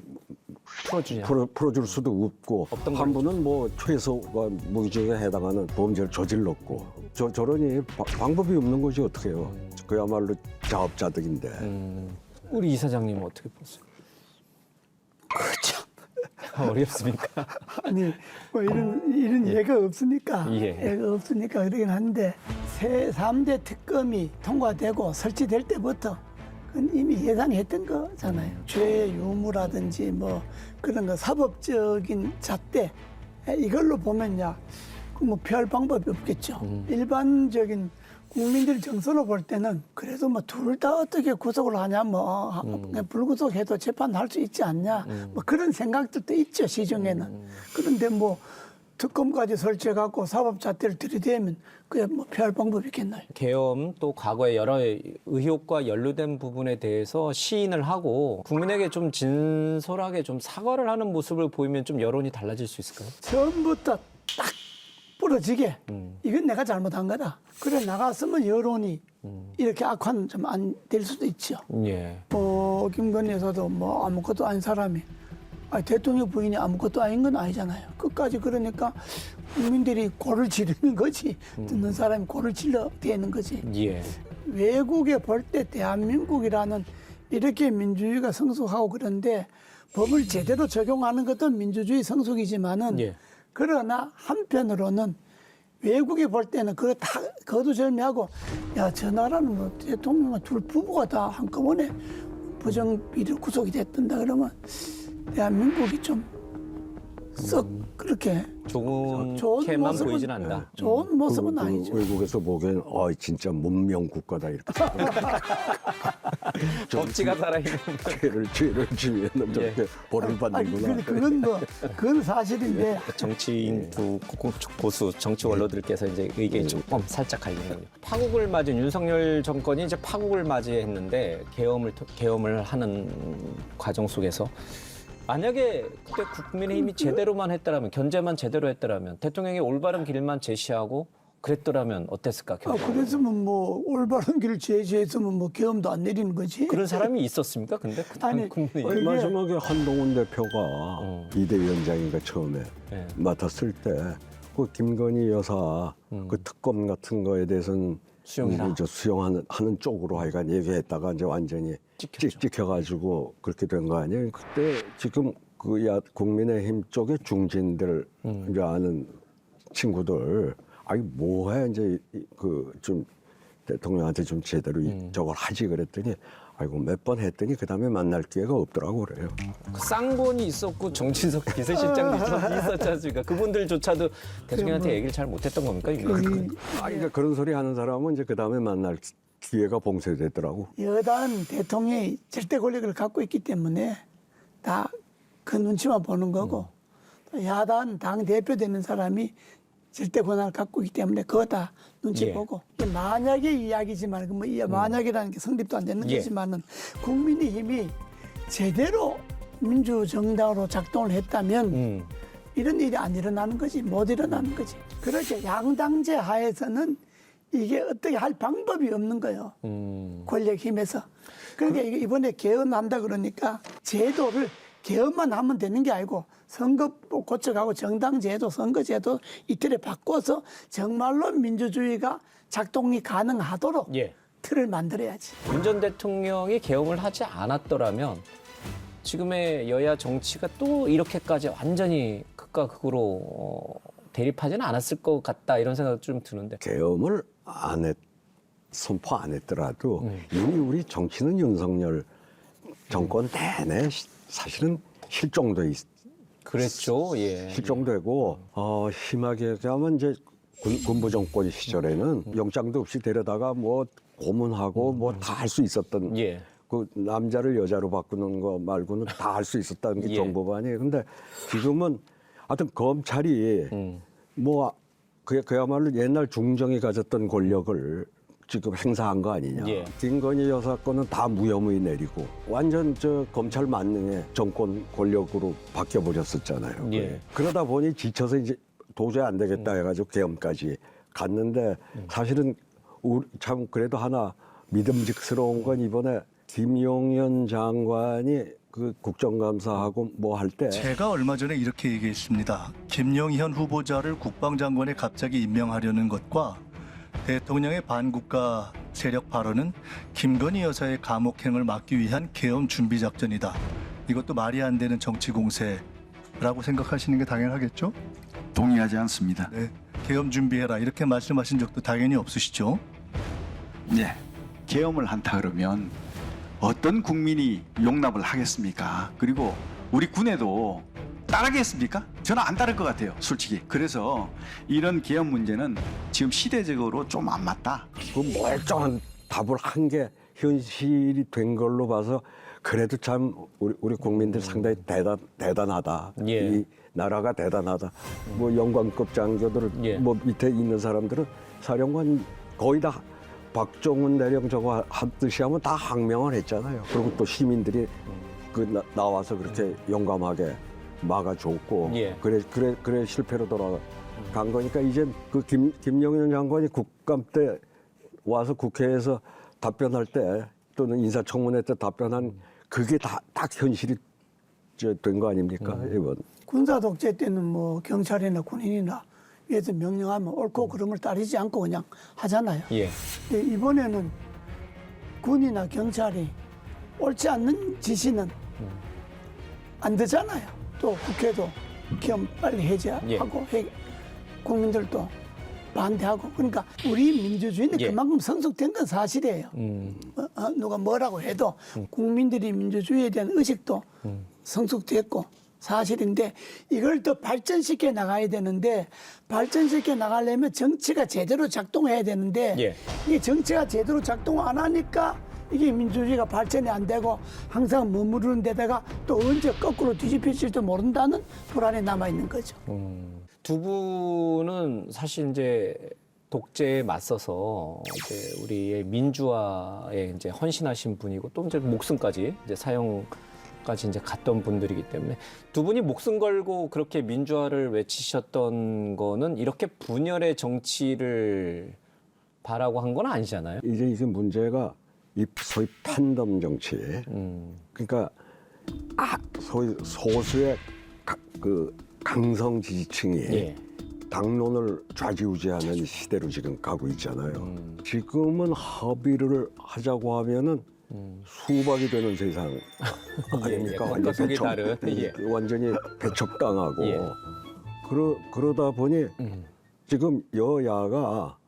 풀어줄 수도 없고 한 분은 뭐 최소가 무기징역에 해당하는 범죄를 저질렀고 저러니 방법이 없는 것이 어떡해요. 그야말로 자업자득인데. 우리 이사장님은 어떻게 보세요? 그렇죠. 어렵습니까? 아니 뭐 이런 예가 없으니까 예. 예가 없으니까 그러긴 한데 새 3대 특검이 통과되고 설치될 때부터 그건 이미 예상했던 거잖아요. 죄 유무라든지 뭐 그런 거 사법적인 잣대 이걸로 보면야 뭐 피할 방법이 없겠죠. 일반적인 국민들 정서로 볼 때는 그래도 뭐 둘 다 어떻게 구속을 하냐 뭐 그냥 불구속해도 재판할 수 있지 않냐 뭐 그런 생각들도 있죠 시중에는. 그런데 뭐 특검까지 설치해갖고 사법잣대를 들이대면 그게 뭐 피할 방법이 있겠나요? 계엄 또 과거의 여러 의혹과 연루된 부분에 대해서 시인을 하고 국민에게 좀 진솔하게 좀 사과를 하는 모습을 보이면 좀 여론이 달라질 수 있을까요? 처음부터 딱 부러지게 이건 내가 잘못한 거다. 그래 나갔으면 여론이 이렇게 악화는 좀 안 될 수도 있죠. 예. 김건희 여사도 뭐 아무것도 아닌 사람이 대통령 부인이 아무것도 아닌 건 아니잖아요. 끝까지 그러니까 국민들이 고를 지르는 거지. 듣는 사람이 고를 질러 대는 거지. 예. 외국에 볼 때 대한민국이라는 이렇게 민주주의가 성숙하고 그런데 법을 제대로 적용하는 것도 민주주의 성숙이지만은 예. 그러나 한편으로는 외국에 볼 때는 그거 다 거두절미하고 야, 저 나라는 뭐 대통령과 둘 부부가 다 한꺼번에 부정비리 구속이 됐던다 그러면 대한민국이 좀 썩 그렇게 좋게만 보이진 않는다. 좋은 모습은 아니죠. 외국에서 보기엔 진짜 문명 국가다 이렇게. 법치가 살아있는 죄를 지으면 저렇게 벌을 받는구나. 그건 사실인데. 정치인 두 보수 정치 원로들께서 이제 의견이 조금 살짝 갈리는군요. 파국을 맞은 윤석열 정권이 이제 파국을 맞이했는데 계엄을 하는 과정 속에서 만약에 그때 국민의힘이 제대로만 했더라면 견제만 제대로 했더라면 대통령이 올바른 길만 제시하고 그랬더라면 어땠을까? 그랬으면 뭐 올바른 길을 제시했으면 뭐 계엄도 안 내리는 거지. 그런 사람이 있었습니까? 근데 아니 마지막에 한동훈 대표가 비대위원장인가 처음에 맡았을 때 그 김건희 여사 그 특검 같은 거에 대해서는 수용하는 쪽으로 하여간 얘기했다가 이제 완전히 찍혀가지고 그렇게 된 거 아니에요? 그때 지금 그 국민의힘 쪽의 중진들 이제 아는 친구들 아니 뭐해 이제 그 좀 대통령한테 좀 제대로 저걸 하지 그랬더니 아이고 몇 번 했더니 그다음에 만날 기회가 없더라고 그래요. 그 쌍권이 있었고 정진석 비서실장도 있었지 않습니까? 그분들조차도 대통령한테 얘기를 잘 못했던 겁니까? 그러니까 그런 소리 하는 사람은 이제 그다음에 만날 기회가 봉쇄됐더라고. 여당 대통령이 절대 권력을 갖고 있기 때문에 다 그 눈치만 보는 거고 또 야당 당 대표 되는 사람이 절대 권한을 갖고 있기 때문에 그거 다 눈치 보고 만약의 이야기지만 뭐 만약이라는 게 성립도 안 되는 거지만은 국민의힘이 제대로 민주정당으로 작동을 했다면 이런 일이 안 일어나는 거지 못 일어나는 거지. 그렇게 양당제 하에서는 이게 어떻게 할 방법이 없는 거예요. 권력 힘에서. 그러니까 이번에 개헌한다 그러니까 제도를 개헌만 하면 되는 게 아니고 선거법 고쳐가고 정당제도, 선거제도 이틀에 바꿔서 정말로 민주주의가 작동이 가능하도록 틀을 만들어야지. 윤 전 대통령이 계엄을 하지 않았더라면 지금의 여야 정치가 또 이렇게까지 완전히 극과 극으로 대립하지는 않았을 것 같다 이런 생각 좀 드는데. 계엄을 선포 안 했더라도 이미 우리 정치는 윤석열 정권 내내 사실은 실종돼 그랬죠. 예. 실종되고 심하게 얘기하면 이제 군부 정권 시절에는 영장도 없이 데려다가 뭐 고문하고 뭐 다 할 수 있었던 그 남자를 여자로 바꾸는 거 말고는 다 할 수 있었다는 게 정보반이에요. 근데 지금은 하여튼 검찰이 뭐 그야말로 옛날 중정이 가졌던 권력을 지금 행사한 거 아니냐. 김건희 여사 건은 다 무혐의 내리고 완전 검찰 만능의 정권 권력으로 바뀌어버렸었잖아요. 그러다 보니 지쳐서 이제 도저히 안 되겠다 해가지고 계엄까지 갔는데 사실은 참 그래도 하나 믿음직스러운 건 이번에 김용현 장관이 그 국정감사하고 뭐 할 때 제가 얼마 전에 이렇게 얘기했습니다. 김영현 후보자를 국방장관에 갑자기 임명하려는 것과 대통령의 반국가 세력 발언은 김건희 여사의 감옥행을 막기 위한 계엄 준비 작전이다. 이것도 말이 안 되는 정치 공세라고 생각하시는 게 당연하겠죠? 동의하지 않습니다. 네, 계엄 준비해라 이렇게 말씀하신 적도 당연히 없으시죠? 네, 계엄을 한다 그러면 어떤 국민이 용납을 하겠습니까? 그리고 우리 군에도 따르겠습니까? 저는 안 따를 것 같아요, 솔직히. 그래서 이런 계엄 문제는 지금 시대적으로 좀 안 맞다. 그 멀쩡한 답을 한 게 현실이 된 걸로 봐서 그래도 참 우리 국민들 상당히 대단하다. 예. 이 나라가 대단하다. 뭐 영관급 장교들 뭐 밑에 있는 사람들은 사령관 거의 다 박정훈 대령 저거 하듯이 하면 다 항명을 했잖아요. 그리고 또 시민들이 나와서 그렇게 용감하게 막아줬고 그래 실패로 돌아간 거니까 이제 그 김영현 장관이 국감 때 와서 국회에서 답변할 때 또는 인사청문회 때 답변한 그게 딱 현실이 된 거 아닙니까 이번? 군사 독재 때는 뭐 경찰이나 군인이나 위에서 명령하면 옳고 그름을 따르지 않고 그냥 하잖아요. 근데 이번에는 군이나 경찰이 옳지 않는 지시는 안 되잖아요. 또 국회도 기업 빨리 해제하고 국민들도 반대하고 그러니까 우리 민주주의는 그만큼 성숙된 건 사실이에요. 누가 뭐라고 해도 국민들이 민주주의에 대한 의식도 성숙됐고 사실인데 이걸 더 발전시켜 나가야 되는데 발전시켜 나가려면 정치가 제대로 작동해야 되는데 이게 정치가 제대로 작동 안 하니까 이게 민주주의가 발전이 안 되고 항상 머무르는 데다가 또 언제 거꾸로 뒤집힐지도 모른다는 불안이 남아 있는 거죠. 두 분은 사실 이제 독재에 맞서서 이제 우리의 민주화에 이제 헌신하신 분이고 또 이제 목숨까지 이제 사형까지 이제 갔던 분들이기 때문에 두 분이 목숨 걸고 그렇게 민주화를 외치셨던 거는 이렇게 분열의 정치를 바라고 한 건 아니잖아요. 이제 문제가 이 소위 팬덤 정치. 그러니까 소위 소수의 그 강성 지지층이 당론을 좌지우지하는 시대로 지금 가고 있잖아요. 지금은 합의를 하자고 하면은 수박이 되는 세상 아닙니까? 완전히 배척당하고 그러다 보니 지금 여야가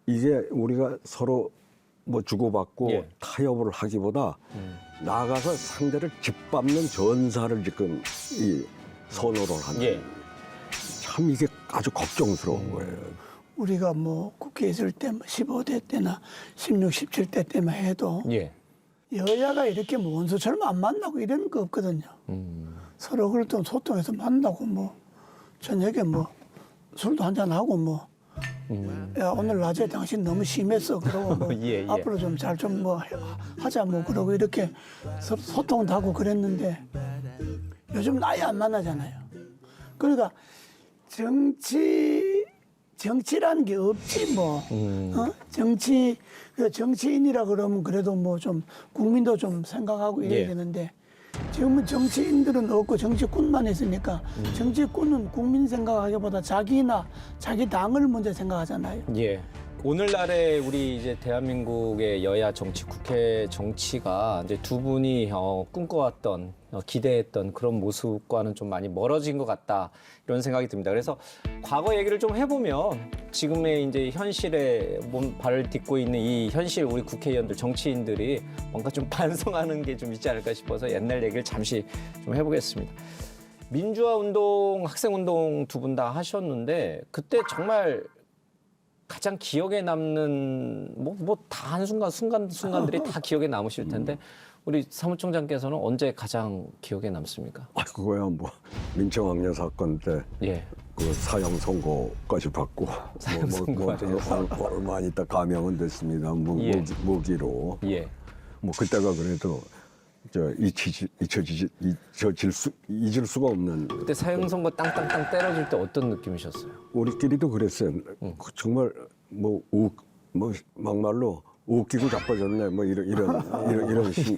이제 우리가 서로 뭐 주고받고 타협을 하기보다 나아가서 상대를 짓밟는 전사를 지금 선호를 하는 참 이게 아주 걱정스러운 거예요. 우리가 뭐 국회에 있을 때 15대 때나 16, 17대 때만 해도 여야가 이렇게 뭐 원수처럼 안 만나고 이런 거 없거든요. 서로 그걸 좀 소통해서 만나고 뭐 저녁에 뭐 술도 한잔 하고 뭐 야, 오늘 낮에 당신 너무 심했어. 그러고 뭐 앞으로 좀 잘 좀 뭐 하자 뭐 그러고 이렇게 서로 소통도 하고 그랬는데 요즘 아예 안 만나잖아요. 그러니까 정치라는 게 없지 뭐. 정치인이라 그러면 그래도 뭐 좀 국민도 좀 생각하고 이래야 되는데 지금은 정치인들은 없고 정치꾼만 있으니까 정치꾼은 국민 생각하기보다 자기나 자기 당을 먼저 생각하잖아요. 오늘날의 우리 이제 대한민국의 여야 정치, 국회 정치가 이제 두 분이 꿈꿔왔던 기대했던 그런 모습과는 좀 많이 멀어진 것 같다 이런 생각이 듭니다. 그래서 과거 얘기를 좀 해보면 지금의 이제 현실에 발을 딛고 있는 이 현실 우리 국회의원들, 정치인들이 뭔가 좀 반성하는 게 좀 있지 않을까 싶어서 옛날 얘기를 잠시 좀 해보겠습니다. 민주화 운동, 학생 운동 두 분 다 하셨는데 그때 정말 가장 기억에 남는 뭐 다 순간들이 다 기억에 남으실 텐데 우리 사무총장께서는 언제 가장 기억에 남습니까? 그거야 뭐 민청학년 사건 때 그 사형 선고까지 받고 얼마 안 있다 감형은 됐습니다. 무기로. 뭐 그때가 그래도 잊을 수가 없는. 그때 사형 선고 땅땅땅 때려줄 때 어떤 느낌이셨어요? 우리끼리도 그랬어요. 정말 막말로 웃기고 자빠졌네. 뭐 이런 시.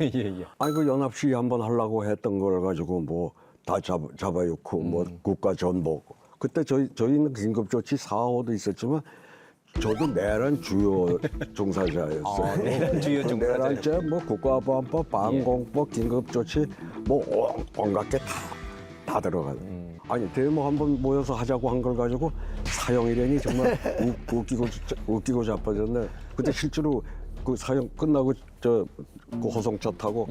아니 그 연합시위 한번 하려고 했던 걸 가지고 뭐 다 잡아놓고 뭐 국가 전복. 그때 저희는 긴급조치 4호도 있었지만 저도 내란 주요 종사자였어요. 내란 주요 종사자. 내란죄, 뭐 국가보안법, 방공법, 긴급조치, 뭐 온갖 게 다 들어가요. 아니 대모 한번 모여서 하자고 한 걸 가지고 사형이라니 정말 웃기고 자빠졌네. 그때 실제로 그 사형 끝나고 그 호송차 타고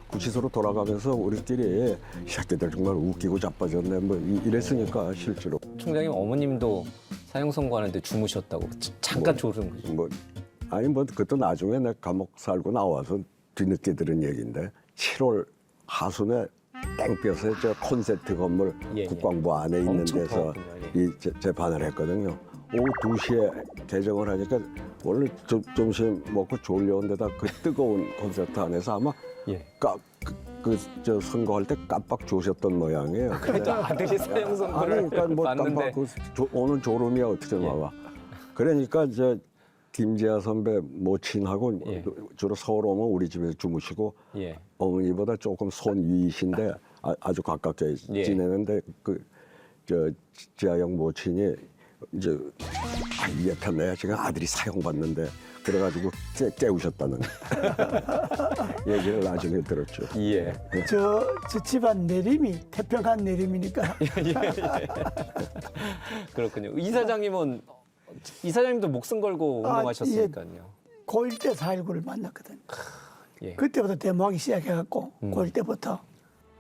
구치소로 돌아가면서 우리끼리 이 새끼들 정말 웃기고 자빠졌네 뭐 이랬으니까 실제로. 총장님 어머님도 사형 선고하는데 주무셨다고 잠깐 졸은 거죠. 아니 뭐 그것도 나중에 내가 감옥 살고 나와서 뒤늦게 들은 얘기인데 7월 하순에 땡볕에 저 콘센트 건물 국방부 안에 있는 데서 이 재판을 했거든요. 오후 2시에 개정을 하니까 원래 점심 먹고 졸려온 데다 그 뜨거운 콘센트 안에서 아마 저 선거할 때 깜빡 조셨던 모양이에요. 그래도 아들이 사형 선고를 아니, 그러니까 뭐 받는데. 깜빡 오는 졸음이 어떻게 나와. 그러니까 이제 김재하 선배 모친하고 주로 서울 오면 우리 집에서 주무시고 어머니보다 조금 손 위이신데 아주 가깝게 지내는데 그 저 재하 형 모친이 이제 이 옆에 내가 지금 아들이 사형받는데 그래가지고 깨우셨다는 얘기를 나중에 들었죠. 저 집안 내림이 태평한 내림이니까. 그렇군요. 이사장님도 목숨 걸고 운동하셨으니까요. 고1 때 4.19를 만났거든요. 그때부터 대모하기 시작해갖고 고1 때부터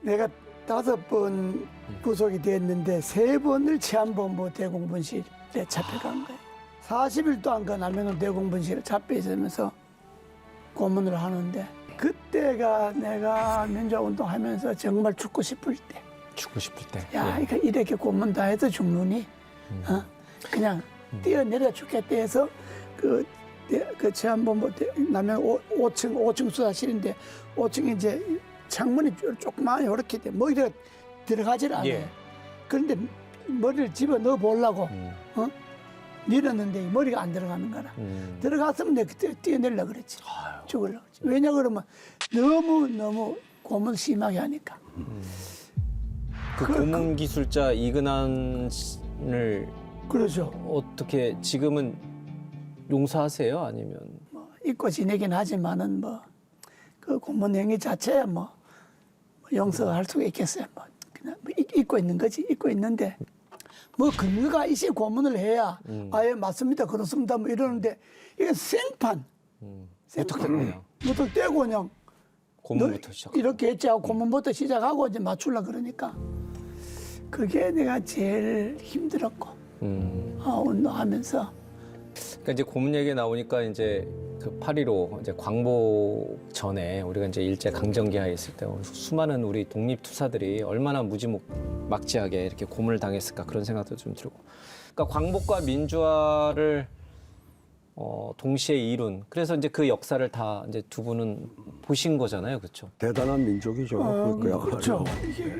내가 5번 구속이 됐는데 3번을 치안본부 대공분실에 잡혀간 거예요. 40일도 안 가나면 대공분실에 잡혀 있으면서 고문을 하는데 그때가 내가 민주화운동하면서 정말 죽고 싶을 때. 죽고 싶을 때. 야, 이렇게 고문 다 해서 죽느니 그냥 뛰어내려 죽겠다 해서 그 치안본부 남양 5층 수사실인데 5층에 이제 창문이 조그마한 이렇게 돼. 뭐 이래 들어가질 않아요. 그런데 머리를 집어 넣어 보려고 밀었는데 머리가 안 들어가는 거라. 들어갔으면 내가 그때 뛰어내려고 그랬지. 죽으려고 그랬지. 왜냐 그러면 너무 고문 심하게 하니까. 그 고문 기술자 이근한을 그렇죠. 어떻게 지금은 용서하세요? 아니면 잊고 지내긴 하지만은 뭐 그 고문 행위 자체야 뭐 용서할 수가 있겠어요. 뭐 그냥 잊고 있는 거지. 잊고 있는데 뭐 근거가 있이 고문을 해야 아예 맞습니다, 그렇습니다 뭐 이러는데 이게 생판. 어떻게 그냥 부터 떼고 그냥 고문부터 시작. 이렇게 했지 하고 고문부터 시작하고 이제 맞추려 그러니까 그게 내가 제일 힘들었고 운동하면서. 그러니까 이제 고문 얘기 나오니까 이제 그 8.15 이제 광복 전에 우리가 이제 일제 강점기하에 있을 때 수많은 우리 독립투사들이 얼마나 무지막지하게 이렇게 고문을 당했을까 그런 생각도 좀 들고. 그러니까 광복과 민주화를 동시에 이룬. 그래서 이제 그 역사를 다 이제 두 분은 보신 거잖아요, 그렇죠? 대단한 민족이죠. 그렇죠.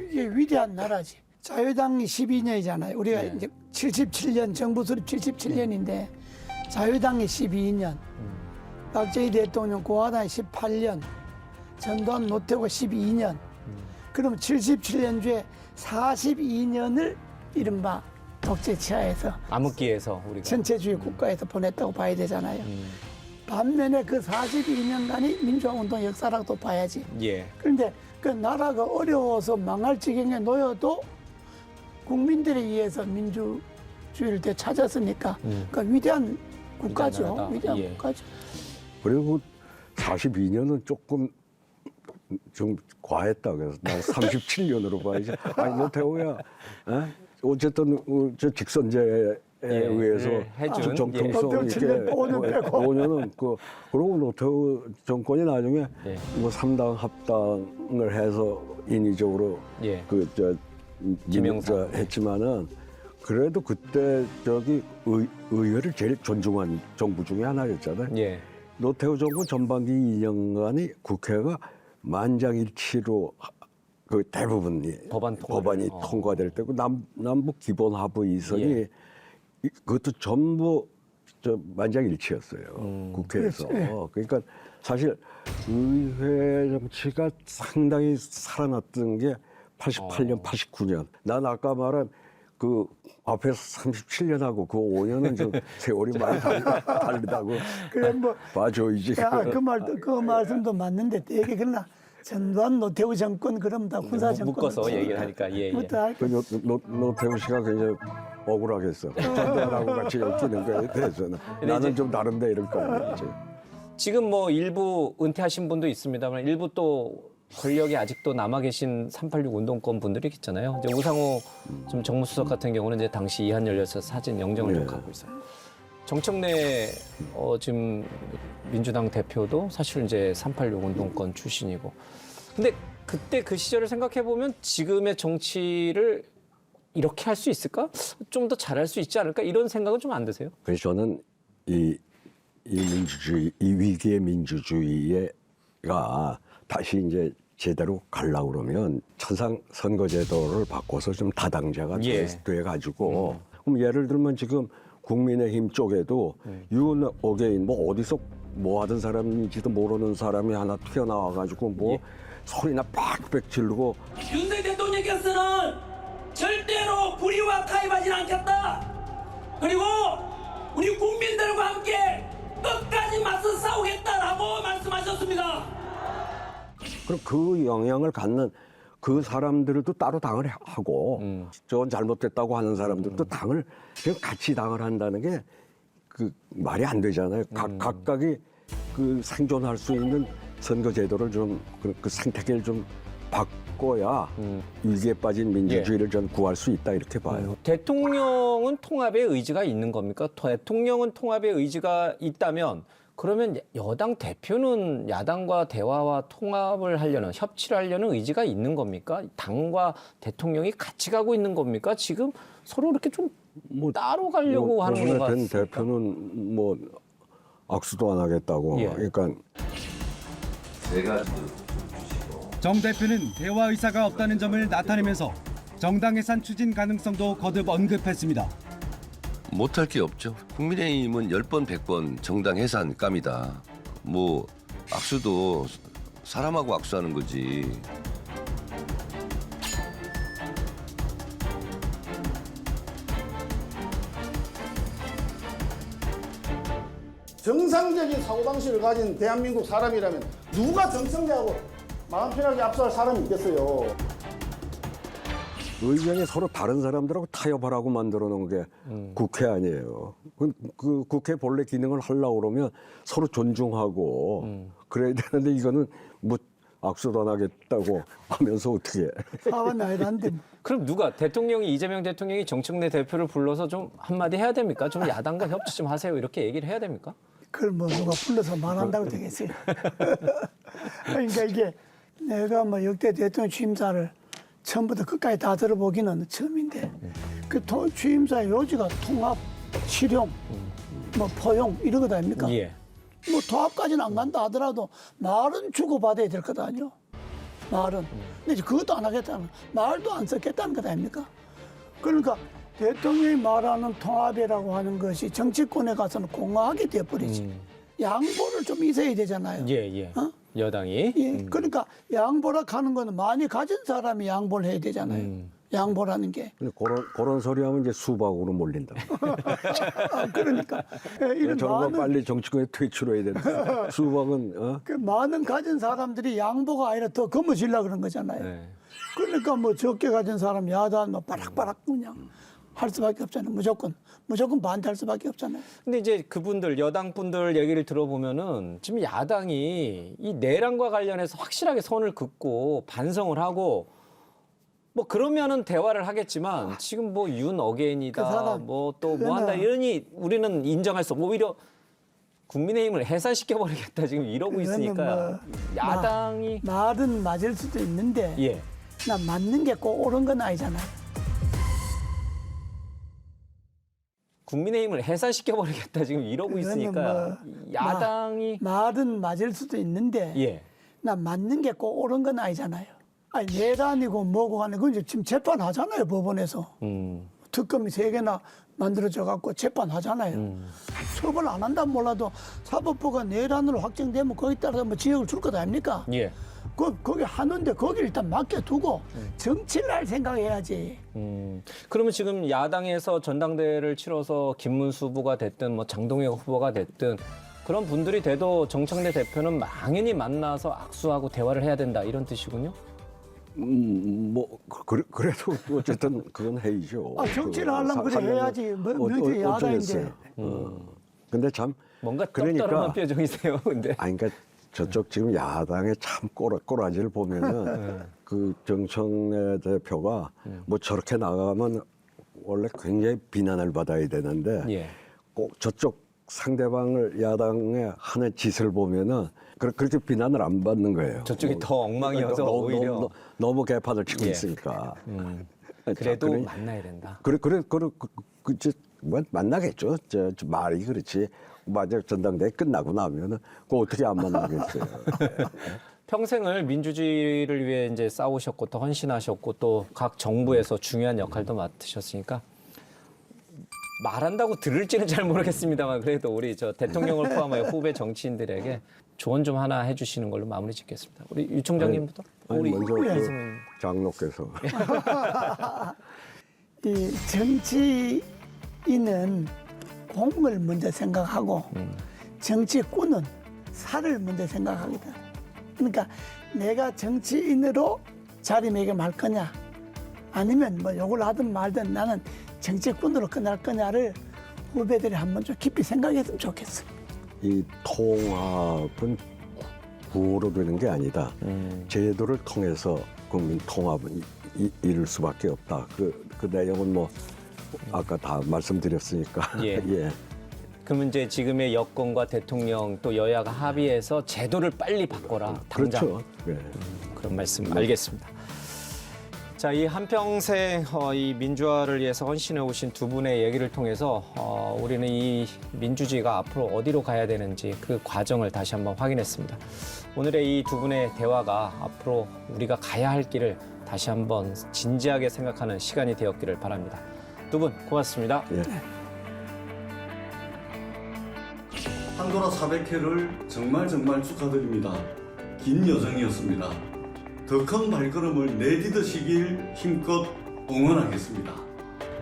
이게 위대한 나라지. 자유당이 12년이잖아요. 우리가 이제 77년 정부 수립 77년인데 자유당이 12년, 박정희 대통령 고아당이 18년, 전두환 노태우가 12년. 그럼 77년 중에 42년을 이른바 독재 치하에서 암흑기에서 우리가 전체주의 국가에서 보냈다고 봐야 되잖아요. 반면에 그 42년간이 민주화운동 역사라고 봐야지. 그런데 그 나라가 어려워서 망할 지경에 놓여도 국민들에 의해서 민주주의를 되찾았으니까 그러니까 위대한 국가죠. 위대한 국가죠. 그리고 42년은 조금 좀 과했다 그래서 난 37년으로 봐야지. 아니 노태우야, 어쨌든 저 직선제에 의해서 해준 정통성 있게 5년은 그러고 노태우 정권이 나중에 뭐 3당 합당을 해서 인위적으로 김영사 했지만은 그래도 그때 의회를 제일 존중한 정부 중에 하나였잖아요. 노태우 정부 전반기 2년간이 국회가 만장일치로 그 대부분이 법안이 통과될 때고 남북 기본 합의 이선이 그것도 전부 만장일치였어요. 국회에서. 그러니까 사실 의회 정치가 상당히 살아났던 게 88년, 89년. 난 아까 말한 그 앞에서 37년하고 그 5년은 좀 세월이 많이 다르다고 그래 뭐 봐줘야지. 그 말씀도 맞는데 되게 그러나 전두환 노태우 정권 그럼 다 군사 정권 묶어서 얘기를 하니까 노태우 씨가 굉장히 억울하겠어. 전두환하고 같이 엮이는 거에 대해서는 나는 좀 다른데 이럴 거예요. 지금 뭐 일부 은퇴하신 분도 있습니다만 일부 또 권력이 아직도 남아 계신 386 운동권 분들이 있잖아요. 이제 우상호 좀 정무수석 같은 경우는 이제 당시 이한열려서 사진 영정을 좀 갖고 있어요. 정청래 지금 민주당 대표도 사실 이제 386 운동권 출신이고. 근데 그때 그 시절을 생각해 보면 지금의 정치를 이렇게 할 수 있을까? 좀 더 잘할 수 있지 않을까? 이런 생각은 좀 안 드세요? 그래서 저는 이 민주주의, 이 위기의 민주주의가 다시 이제 제대로 가려고 그러면 천상 선거제도를 바꿔서 좀 다당제가 돼가지고 그럼 예를 들면 지금 국민의힘 쪽에도 윤 어게인 뭐 어디서 뭐 하던 사람인지도 모르는 사람이 하나 튀어나와가지고 뭐 소리나 빽빽 지르고 윤석열 대통령께서는 절대로 불의와 타협하지 않겠다. 그리고 우리 국민들과 함께 끝까지 맞서 싸우겠다라고 말씀하셨습니다. 그럼 그 영향을 갖는 그 사람들도 따로 당을 하고 저건 잘못됐다고 하는 사람들도 당을 그냥 같이 당을 한다는 게 그 말이 안 되잖아요. 각각이 그 생존할 수 있는 선거 제도를 좀 그 생태계를 좀 바꿔야 위기에 빠진 민주주의를 전 구할 수 있다 이렇게 봐요. 대통령은 통합의 의지가 있는 겁니까? 대통령은 통합의 의지가 있다면 그러면 여당 대표는 야당과 대화와 통합을 하려는, 협치를 하려는 의지가 있는 겁니까? 당과 대통령이 같이 가고 있는 겁니까? 지금 서로 이렇게 좀 따로 가려고 하는 것 같습니다. 대표는 뭐 악수도 안 하겠다고. 그러니까 정 대표는 대화 의사가 없다는 점을 나타내면서 정당 해산 추진 가능성도 거듭 언급했습니다. 못할 게 없죠. 국민의힘은 10번, 100번 정당 해산 깜이다. 뭐 악수도 사람하고 악수하는 거지. 정상적인 사고방식을 가진 대한민국 사람이라면 누가 정청래하고 마음 편하게 압수할 사람이 있겠어요. 의견이 서로 다른 사람들하고 타협하라고 만들어 놓은 게 국회 아니에요. 그 국회 본래 기능을 하려고 그러면 서로 존중하고 그래야 되는데 이거는 뭐 악수도 안 하겠다고 하면서 어떻게 해. 사과는 아니란데. 그럼 누가 대통령이 이재명 대통령이 정청래 대표를 불러서 좀 한마디 해야 됩니까? 좀 야당과 협치 좀 하세요 이렇게 얘기를 해야 됩니까? 그걸 뭐 누가 불러서 말한다고 되겠어요. 그러니까 이게 내가 뭐 역대 대통령 취임사를 처음부터 끝까지 다 들어보기는 처음인데 그 취임사의 요지가 통합, 실용, 뭐 포용 이런 것 아닙니까? 뭐 통합까지는 안 간다 하더라도 말은 주고받아야 될 것 아니요. 말은. 근데 그것도 안 하겠다는 말도 안 썼겠다는 것 아닙니까? 그러니까 대통령이 말하는 통합이라고 하는 것이 정치권에 가서는 공허하게 돼버리지. 양보를 좀 있어야 되잖아요. 어? 여당이. 그러니까 양보라 하는 거는 많이 가진 사람이 양보를 해야 되잖아요. 양보라는 게. 근데 그런 소리 하면 이제 수박으로 몰린다. 그러니까 저런 거 빨리 정치권에 퇴출해야 된다. 수박은 그 많은 가진 사람들이 양보가 아니라 더 검어지려고 그런 거잖아요. 그러니까 뭐 적게 가진 사람 야단 뭐 바락바락 그냥 할 수밖에 없잖아요. 무조건 반대할 수밖에 없잖아요. 근데 이제 그분들 여당 분들 얘기를 들어보면은 지금 야당이 이 내란과 관련해서 확실하게 선을 긋고 반성을 하고 뭐 그러면은 대화를 하겠지만 지금 뭐 윤 어게인이다 뭐 또 뭐 한다 이러니 우리는 인정할 수 없고 오히려 국민의힘을 해산시켜 버리겠다 지금 이러고 있으니까 야당이 말은 맞을 수도 있는데 나 맞는 게 꼭 옳은 건 아니잖아요. 국민의힘을 해산시켜 버리겠다 지금 이러고 있으니까 야당이 말은 맞을 수도 있는데 나 맞는 게 꼭 옳은 건 아니잖아요. 아니 내란이고 뭐고 하는 건 지금 재판하잖아요 법원에서. 특검이 3개나 만들어져 갖고 재판하잖아요. 처벌 안 한다면 몰라도 사법부가 내란으로 확정되면 거기에 따라서 뭐 지역을 줄 것 아닙니까? 거기 하는데 거기 일단 맡겨두고 정치를 할 생각해야지. 그러면 지금 야당에서 전당대회를 치러서 김문수 후보가 됐든 뭐 장동혁 후보가 됐든 그런 분들이 돼도 정청래 대표는 망연히 만나서 악수하고 대화를 해야 된다 이런 뜻이군요. 뭐 그래도 어쨌든 그건 회의죠. 정치를 하려면 그래 해야지. 민주주의 야당인데. 근데 참 뭔가 떨떠름한 표정이세요. 근데 그러니까 저쪽 지금 야당의 참 꼬라지를 보면은 그 정청래 대표가 뭐 저렇게 나가면 원래 굉장히 비난을 받아야 되는데 꼭 저쪽 상대방을 야당에 하는 짓을 보면은 그렇게 비난을 안 받는 거예요. 저쪽이 더 엉망이어서 오히려 너무 개판을 치고 예. 있으니까. 그래도 그래, 만나야 된다. 만나겠죠. 저 말이 그렇지. 만약 전당대회 끝나고 나면은 어떻게 안 만나겠어요. 평생을 민주주의를 위해 이제 싸우셨고 또 헌신하셨고 또 각 정부에서 중요한 역할도 맡으셨으니까 말한다고 들을지는 잘 모르겠습니다만 그래도 우리 저 대통령을 포함하여 후배 정치인들에게 조언 좀 하나 해주시는 걸로 마무리 짓겠습니다. 우리 유 총장님부터. 우리 먼저 말씀은 장로께서. 이 정치인은 공을 먼저 생각하고 정치꾼은 살을 먼저 생각하거든. 그러니까 내가 정치인으로 자리매김할 거냐 아니면 뭐 욕을 하든 말든 나는 정치꾼으로 끝날 거냐를 후배들이 한번 좀 깊이 생각했으면 좋겠어. 이 통합은 구호로 되는 게 아니다. 제도를 통해서 국민 통합은 이룰 수밖에 없다. 그 내용은 뭐 아까 다 말씀드렸으니까. 예. 예. 그러면 이제 지금의 여권과 대통령 또 여야가 합의해서 제도를 빨리 바꿔라. 당장. 그렇죠. 네. 그런 말씀 알겠습니다. 자, 이 한평생 이 민주화를 위해서 헌신해 오신 두 분의 얘기를 통해서 우리는 이 민주주의가 앞으로 어디로 가야 되는지 그 과정을 다시 한번 확인했습니다. 오늘의 이 두 분의 대화가 앞으로 우리가 가야 할 길을 다시 한번 진지하게 생각하는 시간이 되었기를 바랍니다. 두 분 고맙습니다. 예. 판도라 400회를 정말 축하드립니다. 긴 여정이었습니다. 더 큰 발걸음을 내딛으시길 힘껏 응원하겠습니다.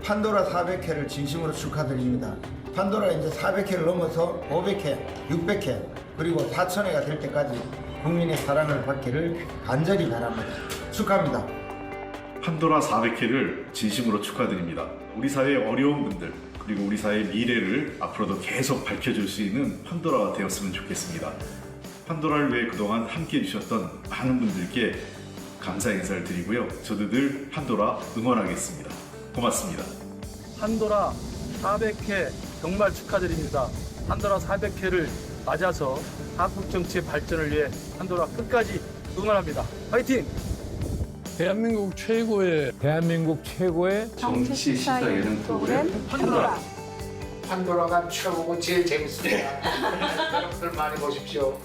판도라 400회를 진심으로 축하드립니다. 판도라 이제 400회를 넘어서 500회, 600회, 그리고 4,000회가 될 때까지 국민의 사랑을 받기를 간절히 바랍니다. 축하합니다. 판도라 400회를 진심으로 축하드립니다. 우리 사회의 어려운 분들 그리고 우리 사회의 미래를 앞으로도 계속 밝혀줄 수 있는 판도라가 되었으면 좋겠습니다. 판도라를 위해 그동안 함께해 주셨던 많은 분들께 감사 인사를 드리고요. 저도 늘 판도라 응원하겠습니다. 고맙습니다. 판도라 400회 정말 축하드립니다. 판도라 400회를 맞아서 한국 정치의 발전을 위해 판도라 끝까지 응원합니다. 화이팅! 대한민국 최고의 정치 시사 예능 프로그램 판도라. 판도라가 최고고 제일 재밌습니다. 여러분들 많이 보십시오.